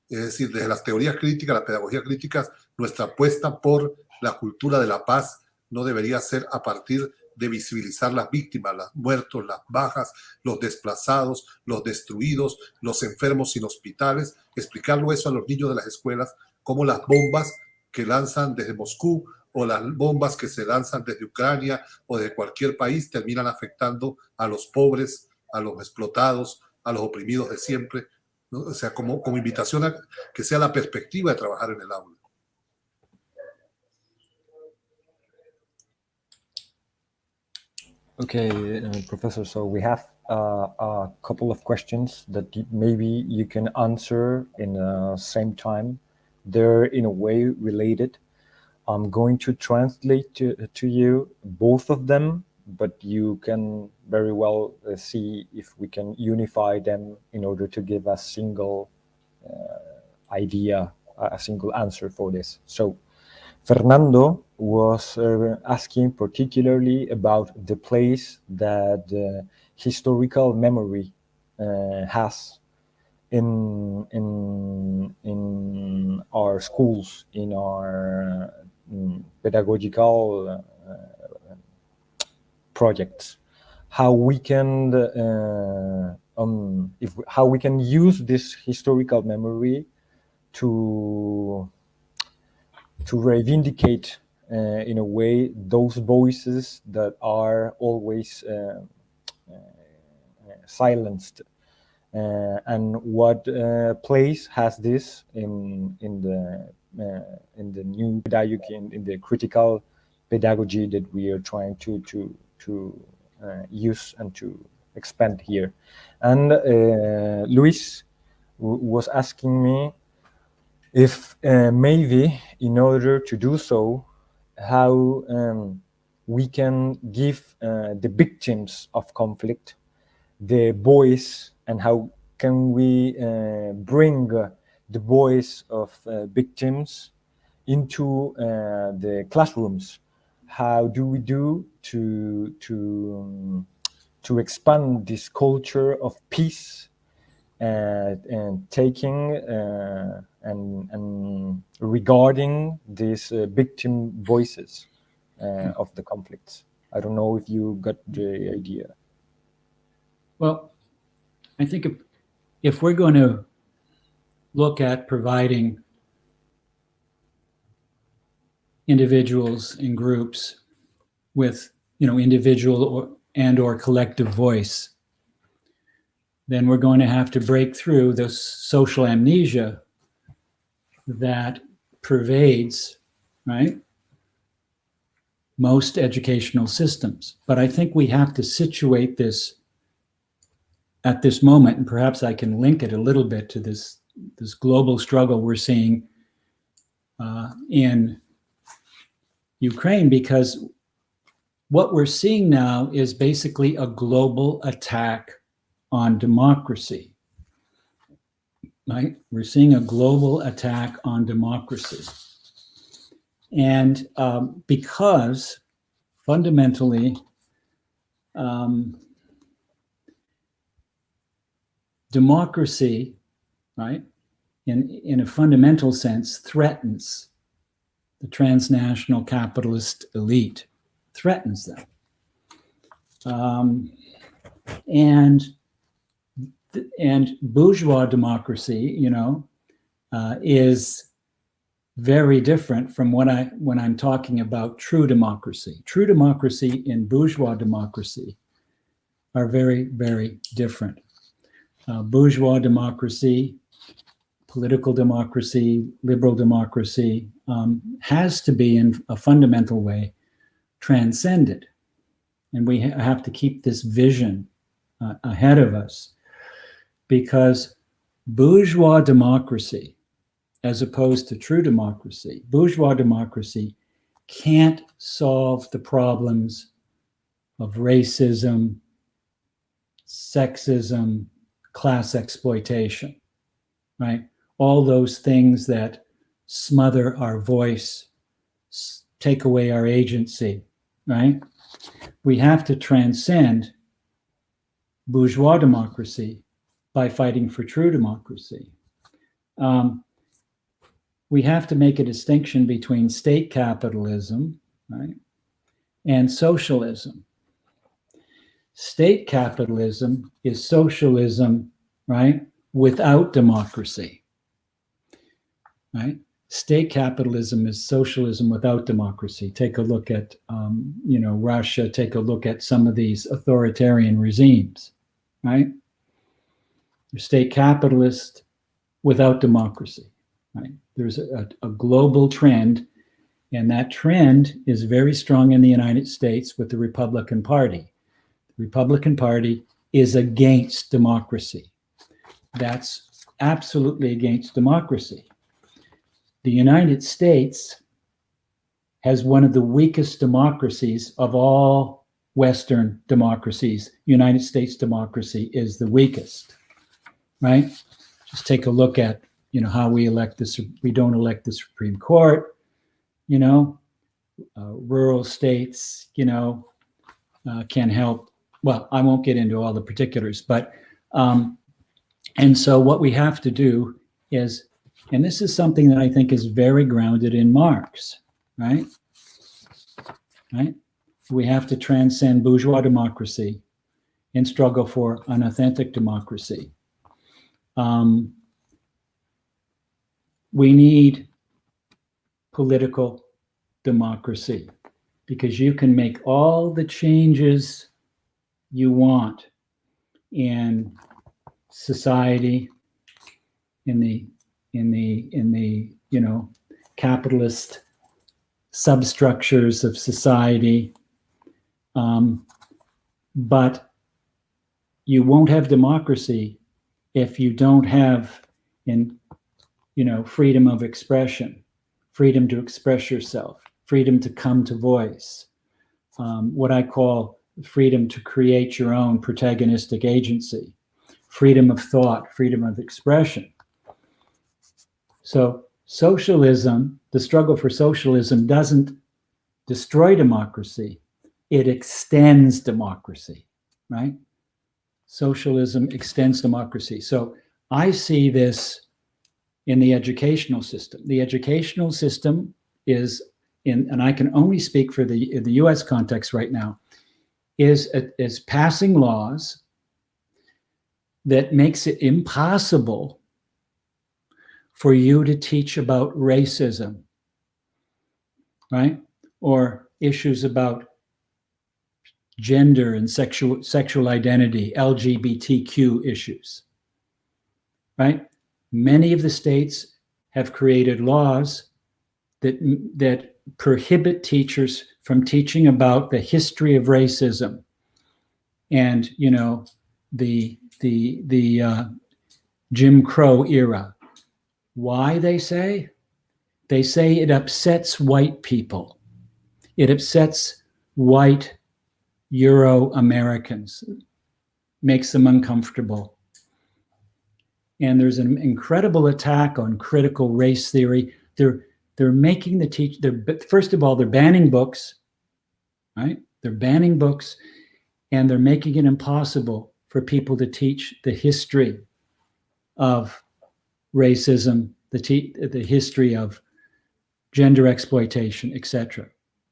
Es decir, desde las teorías críticas, las pedagogías críticas, nuestra apuesta por la cultura de la paz no debería ser a partir de visibilizar las víctimas, los muertos, las bajas, los desplazados, los destruidos, los enfermos sin hospitales, explicarlo eso a los niños de las escuelas, como las bombas que lanzan desde Moscú o las bombas que se lanzan desde Ucrania o de cualquier país terminan afectando a los pobres, a los explotados, a los oprimidos de siempre, ¿no? O sea, como invitación a que sea la perspectiva de trabajar en el aula. Okay, Professor, so we have a couple of questions that maybe you can answer in the same time. They're in a way related. I'm going to translate to you both of them but you can very well see if we can unify them in order to give a single idea, a single answer for this. So Fernando was asking particularly about the place that historical memory has in our schools, in our pedagogical projects. How we can how we can use this historical memory to reivindicate in a way those voices that are always silenced, and what place has this in the new pedagogy, in the critical pedagogy that we are trying to use and to expand here. And Luis was asking me if maybe in order to do so, how we can give the victims of conflict the voice, and how can we bring the voice of victims into the classrooms. How do we do to expand this culture of peace and taking and regarding these victim voices of the conflicts? I don't know if you got the idea. Well, I think if we're going to look at providing individuals and groups with, individual or collective voice, then we're going to have to break through the social amnesia that pervades, right, most educational systems. But I think we have to situate this at this moment, and perhaps I can link it a little bit to this global struggle we're seeing in Ukraine, because what we're seeing now is basically a global attack on democracy, right? We're seeing a global attack on democracy. And because fundamentally, democracy, right, in a fundamental sense, threatens the transnational capitalist elite, threatens them. And bourgeois democracy, is very different from when I'm talking about true democracy. True democracy and bourgeois democracy are very, very different. Bourgeois democracy, political democracy, liberal democracy has to be in a fundamental way transcended. And we have to keep this vision ahead of us, because bourgeois democracy, as opposed to true democracy, bourgeois democracy can't solve the problems of racism, sexism, class exploitation, right? All those things that smother our voice, take away our agency, right? We have to transcend bourgeois democracy by fighting for true democracy. We have to make a distinction between state capitalism, right, and socialism. State capitalism is socialism, right, without democracy, right? State capitalism is socialism without democracy. Take a look at, Russia. Take a look at some of these authoritarian regimes, right? They're state capitalist without democracy, right? There's a global trend, and that trend is very strong in the United States with the Republican Party. The Republican Party is against democracy. That's absolutely against democracy. The United States has one of the weakest democracies of all Western democracies, United States democracy is the weakest, right? Just take a look at, how we don't elect the Supreme Court, rural states, can help. Well, I won't get into all the particulars, but, and so what we have to do is, and this is something that I think is very grounded in Marx, right? Right? We have to transcend bourgeois democracy and struggle for an authentic democracy. We need political democracy because you can make all the changes you want in society, in the capitalist substructures of society, but you won't have democracy if you don't have freedom of expression, freedom to express yourself, freedom to come to voice, what I call freedom to create your own protagonistic agency, freedom of thought, freedom of expression. So socialism, the struggle for socialism doesn't destroy democracy, it extends democracy, right? Socialism extends democracy. So I see this in the educational system. The educational system is and I can only speak for the US context right now, is passing laws that makes it impossible for you to teach about racism, right? Or issues about gender and sexual identity, LGBTQ issues, right? Many of the states have created laws that prohibit teachers from teaching about the history of racism and, the Jim Crow era. Why, they say? They say it upsets white people. It upsets white Euro-Americans, makes them uncomfortable. And there's an incredible attack on critical race theory. They're making first of all, they're banning books, right? They're banning books, and they're making it impossible for people to teach the history of racism, the history of gender exploitation, etc.,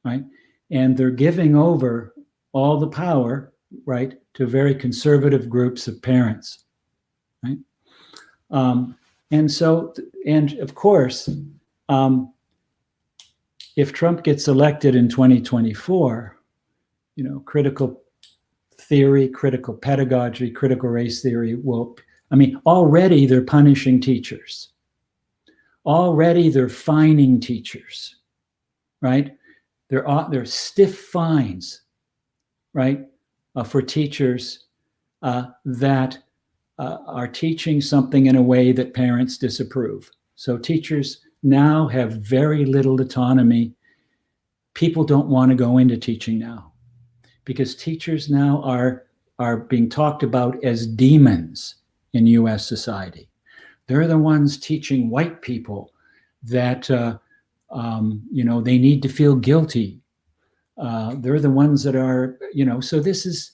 right? And they're giving over all the power, right, to very conservative groups of parents, right? And of course, if Trump gets elected in 2024, critical theory, critical pedagogy, critical race theory already they're punishing teachers. Already they're fining teachers, right? There are stiff fines, right, for teachers that are teaching something in a way that parents disapprove. So teachers now have very little autonomy. People don't want to go into teaching now because teachers now are being talked about as demons in US society. They're the ones teaching white people that they need to feel guilty. They're the ones that are, so this is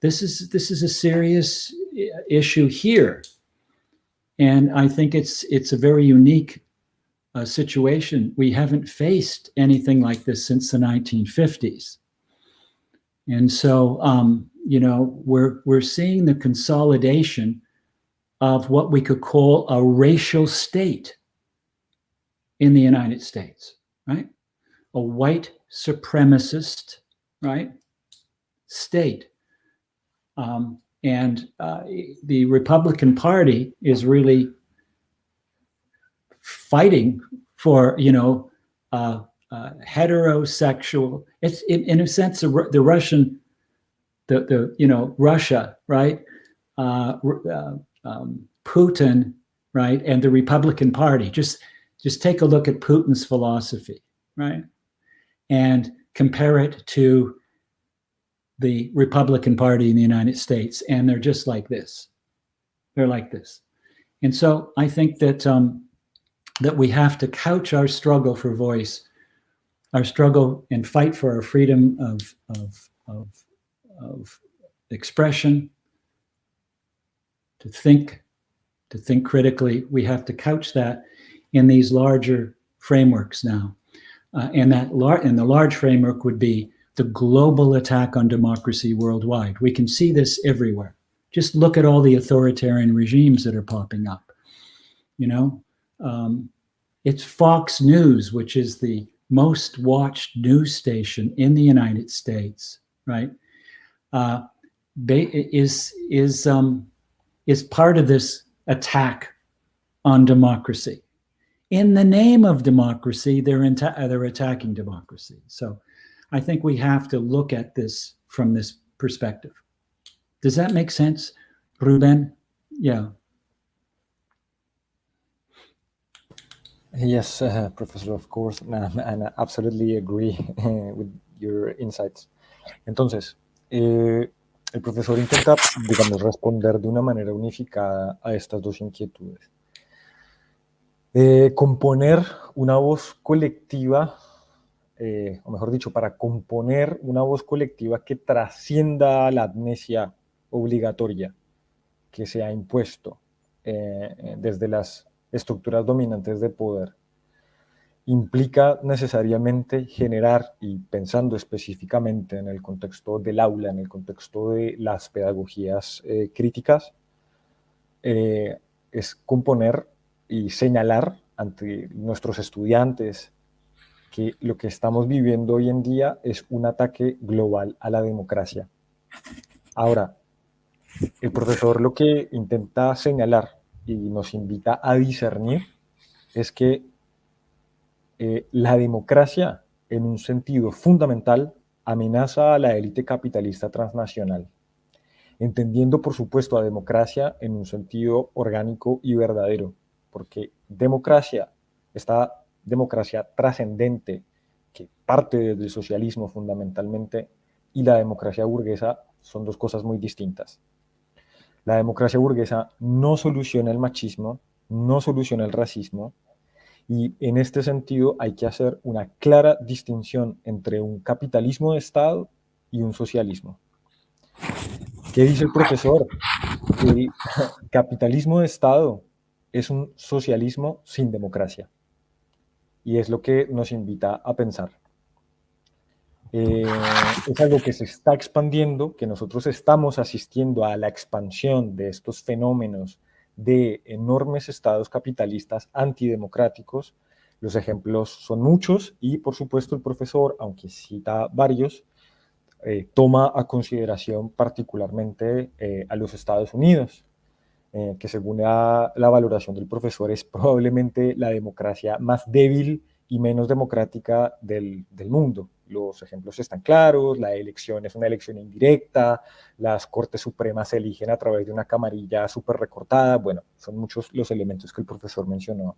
a serious issue here. And I think it's a very unique situation. We haven't faced anything like this since the 1950s. And so, we're seeing the consolidation of what we could call a racial state in the United States, right? A white supremacist, right, state. And the Republican Party is really fighting for, heterosexual. It's in a sense the Russian, Russia, right? Putin, right, and the Republican Party. Just take a look at Putin's philosophy, right, and compare it to the Republican Party in the United States, and they're just like this. They're like this. And so I think that that we have to couch our struggle for voice, our struggle and fight for our freedom of expression, to think critically. We have to couch that in these larger frameworks now. And the large framework would be the global attack on democracy worldwide. We can see this everywhere. Just look at all the authoritarian regimes that are popping up. You know, it's Fox News, which is the most watched news station in the United States, right? Is part of this attack on democracy. In the name of democracy, they're attacking democracy. So I think we have to look at this from this perspective. Does that make sense, Ruben? Yeah. Yes, Professor, of course, and I absolutely agree with your insights. Entonces, el profesor intenta, digamos, responder de una manera unificada a estas dos inquietudes. Componer una voz colectiva, o mejor dicho, para componer una voz colectiva que trascienda la amnesia obligatoria que se ha impuesto desde las estructuras dominantes de poder, implica necesariamente generar, y pensando específicamente en el contexto del aula, en el contexto de las pedagogías críticas, es componer y señalar ante nuestros estudiantes que lo que estamos viviendo hoy en día es un ataque global a la democracia. Ahora, el profesor lo que intenta señalar y nos invita a discernir es que la democracia, en un sentido fundamental, amenaza a la élite capitalista transnacional, entendiendo, por supuesto, a democracia en un sentido orgánico y verdadero, porque democracia, esta democracia trascendente que parte del socialismo fundamentalmente, y la democracia burguesa son dos cosas muy distintas. La democracia burguesa no soluciona el machismo, no soluciona el racismo, y en este sentido hay que hacer una clara distinción entre un capitalismo de Estado y un socialismo. ¿Qué dice el profesor? El capitalismo de Estado es un socialismo sin democracia, y es lo que nos invita a pensar. Es algo que se está expandiendo, que nosotros estamos asistiendo a la expansión de estos fenómenos de enormes estados capitalistas antidemocráticos. Los ejemplos son muchos y, por supuesto, el profesor, aunque cita varios, toma a consideración particularmente a los Estados Unidos, que según la valoración del profesor es probablemente la democracia más débil y menos democrática del mundo. Los ejemplos están claros, la elección es una elección indirecta, las Cortes Supremas se eligen a través de una camarilla súper recortada. Bueno, son muchos los elementos que el profesor mencionó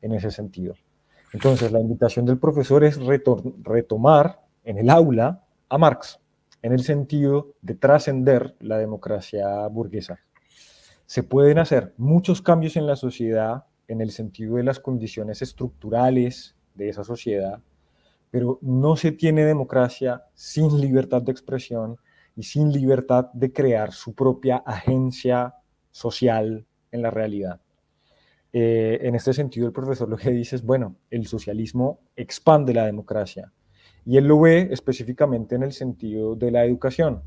en ese sentido. Entonces, la invitación del profesor es retomar en el aula a Marx, en el sentido de trascender la democracia burguesa. Se pueden hacer muchos cambios en la sociedad en el sentido de las condiciones estructurales de esa sociedad, pero no se tiene democracia sin libertad de expresión y sin libertad de crear su propia agencia social en la realidad. En este sentido, el profesor lo que dice es, bueno, el socialismo expande la democracia, y él lo ve específicamente en el sentido de la educación.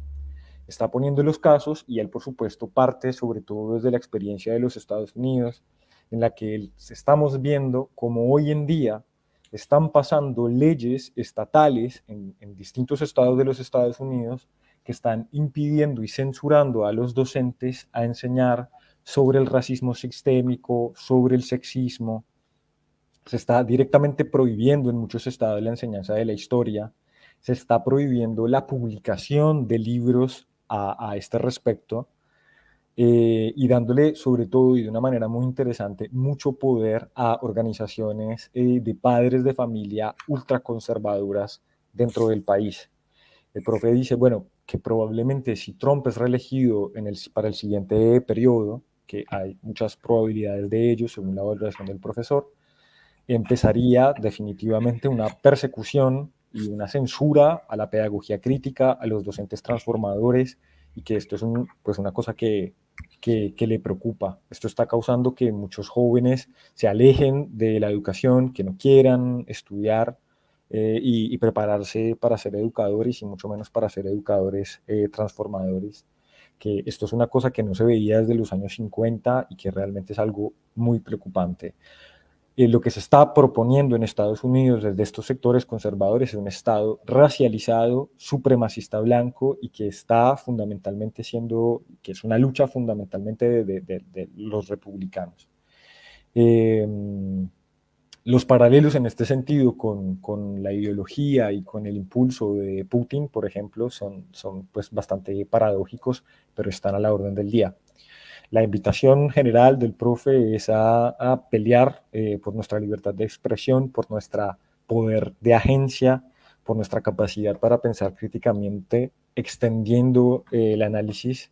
Está poniendo los casos, y él, por supuesto, parte sobre todo desde la experiencia de los Estados Unidos, en la que estamos viendo cómo hoy en día están pasando leyes estatales en distintos estados de los Estados Unidos que están impidiendo y censurando a los docentes a enseñar sobre el racismo sistémico, sobre el sexismo. Se está directamente prohibiendo en muchos estados la enseñanza de la historia. Se está prohibiendo la publicación de libros a este respecto, y dándole, sobre todo y de una manera muy interesante, mucho poder a organizaciones de padres de familia ultraconservadoras dentro del país. El profe dice, bueno, que probablemente si Trump es reelegido para el siguiente periodo, que hay muchas probabilidades de ello según la valoración del profesor, empezaría definitivamente una persecución y una censura a la pedagogía crítica, a los docentes transformadores, y que esto es pues una cosa que le preocupa. Esto está causando que muchos jóvenes se alejen de la educación, que no quieran estudiar y prepararse para ser educadores, y mucho menos para ser educadores transformadores. Que esto es una cosa que no se veía desde los años 50 y que realmente es algo muy preocupante. Lo que se está proponiendo en Estados Unidos desde estos sectores conservadores es un Estado racializado, supremacista blanco, y que está fundamentalmente que es una lucha fundamentalmente de los republicanos. Los paralelos en este sentido con la ideología y con el impulso de Putin, por ejemplo, son pues bastante paradójicos, pero están a la orden del día. La invitación general del profe es a pelear por nuestra libertad de expresión, por nuestro poder de agencia, por nuestra capacidad para pensar críticamente, extendiendo el análisis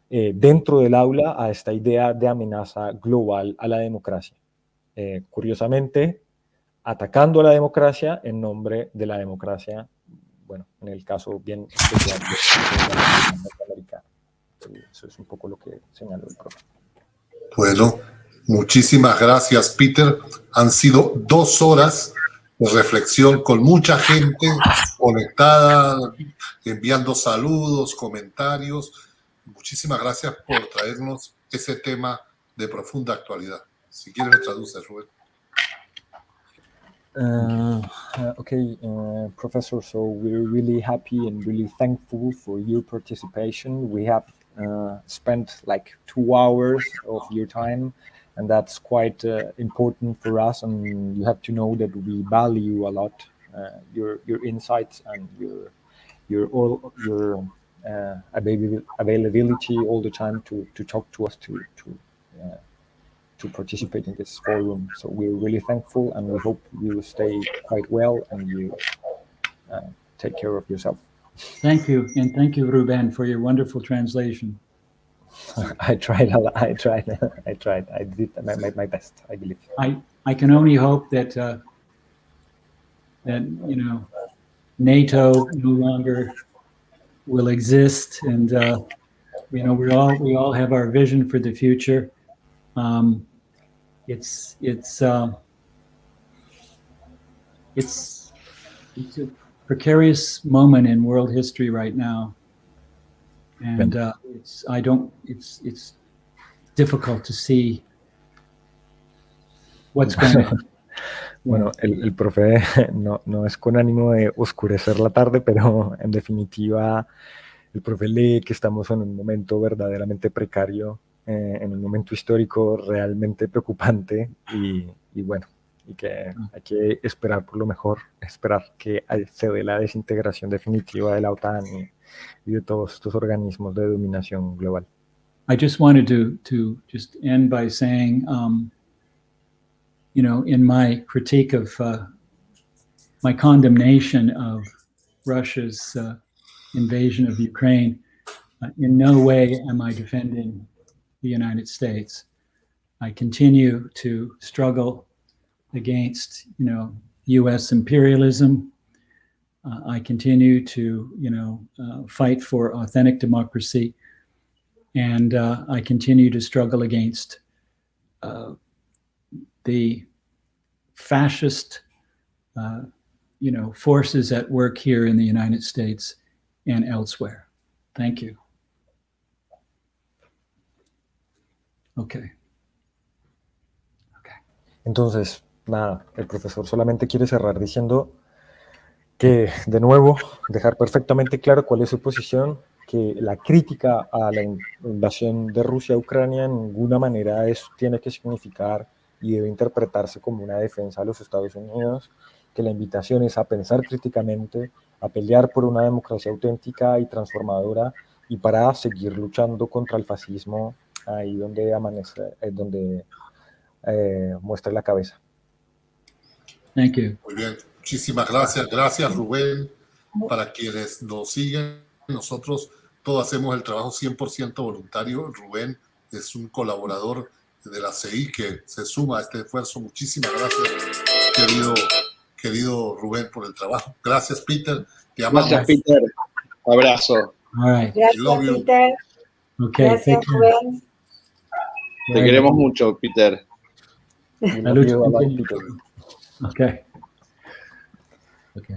dentro del aula a esta idea de amenaza global a la democracia. Curiosamente, atacando a la democracia en nombre de la democracia, bueno, en el caso bien especial de la norteamericana. Eso es un poco lo que señaló el profe. Bueno, muchísimas gracias, Peter. Han sido 2 horas de reflexión con mucha gente conectada, enviando saludos, comentarios. Muchísimas gracias por traernos ese tema de profunda actualidad. Si quieres, me traduces, Rubén. Okay, Professor, so we're really happy and really thankful for your participation. We have spent like 2 hours of your time, and that's quite important for us, and you have to know that we value a lot your insights and your availability all the time to talk to us, to participate in this forum. So we're really thankful, and we hope you stay quite well and you take care of yourself. Thank you, and thank you, Ruben, for your wonderful translation. I tried. I did my best, I believe. I can only hope that that NATO no longer will exist, and we all have our vision for the future. It's a precarious moment in world history right now, and it's difficult to see what's going on. Bueno, el profe no es con ánimo de oscurecer la tarde, pero en definitiva el profe lee que estamos en un momento verdaderamente precario, en un momento histórico realmente preocupante, y bueno, y que hay que esperar por lo mejor, esperar que se dé la desintegración definitiva de la OTAN y de todos estos organismos de dominación global. I just wanted to just end by saying, in my critique of my condemnation of Russia's invasion of Ukraine, in no way am I defending the United States. I continue to struggle against, U.S. imperialism. I continue to, fight for authentic democracy, and I continue to struggle against the fascist, forces at work here in the United States and elsewhere. Thank you. Okay. Entonces, nada, el profesor solamente quiere cerrar diciendo que, de nuevo, dejar perfectamente claro cuál es su posición, que la crítica a la invasión de Rusia a Ucrania en ninguna manera tiene que significar y debe interpretarse como una defensa a los Estados Unidos, que la invitación es a pensar críticamente, a pelear por una democracia auténtica y transformadora, y para seguir luchando contra el fascismo ahí donde amanece, donde muestre la cabeza. Thank you. Muy bien, muchísimas gracias. Gracias, Rubén. Para quienes nos siguen Nosotros todos hacemos el trabajo 100% voluntario. Rubén es un colaborador de la CI que se suma a este esfuerzo. Muchísimas gracias, querido Rubén, por el trabajo. Gracias, Peter. Te amamos. Gracias, Peter. Abrazo. All right. Gracias, Peter. Okay. Gracias, Take care. Rubén. Te queremos mucho, Peter. Y La lucha motivo a la continúa. actitud. Okay. Okay.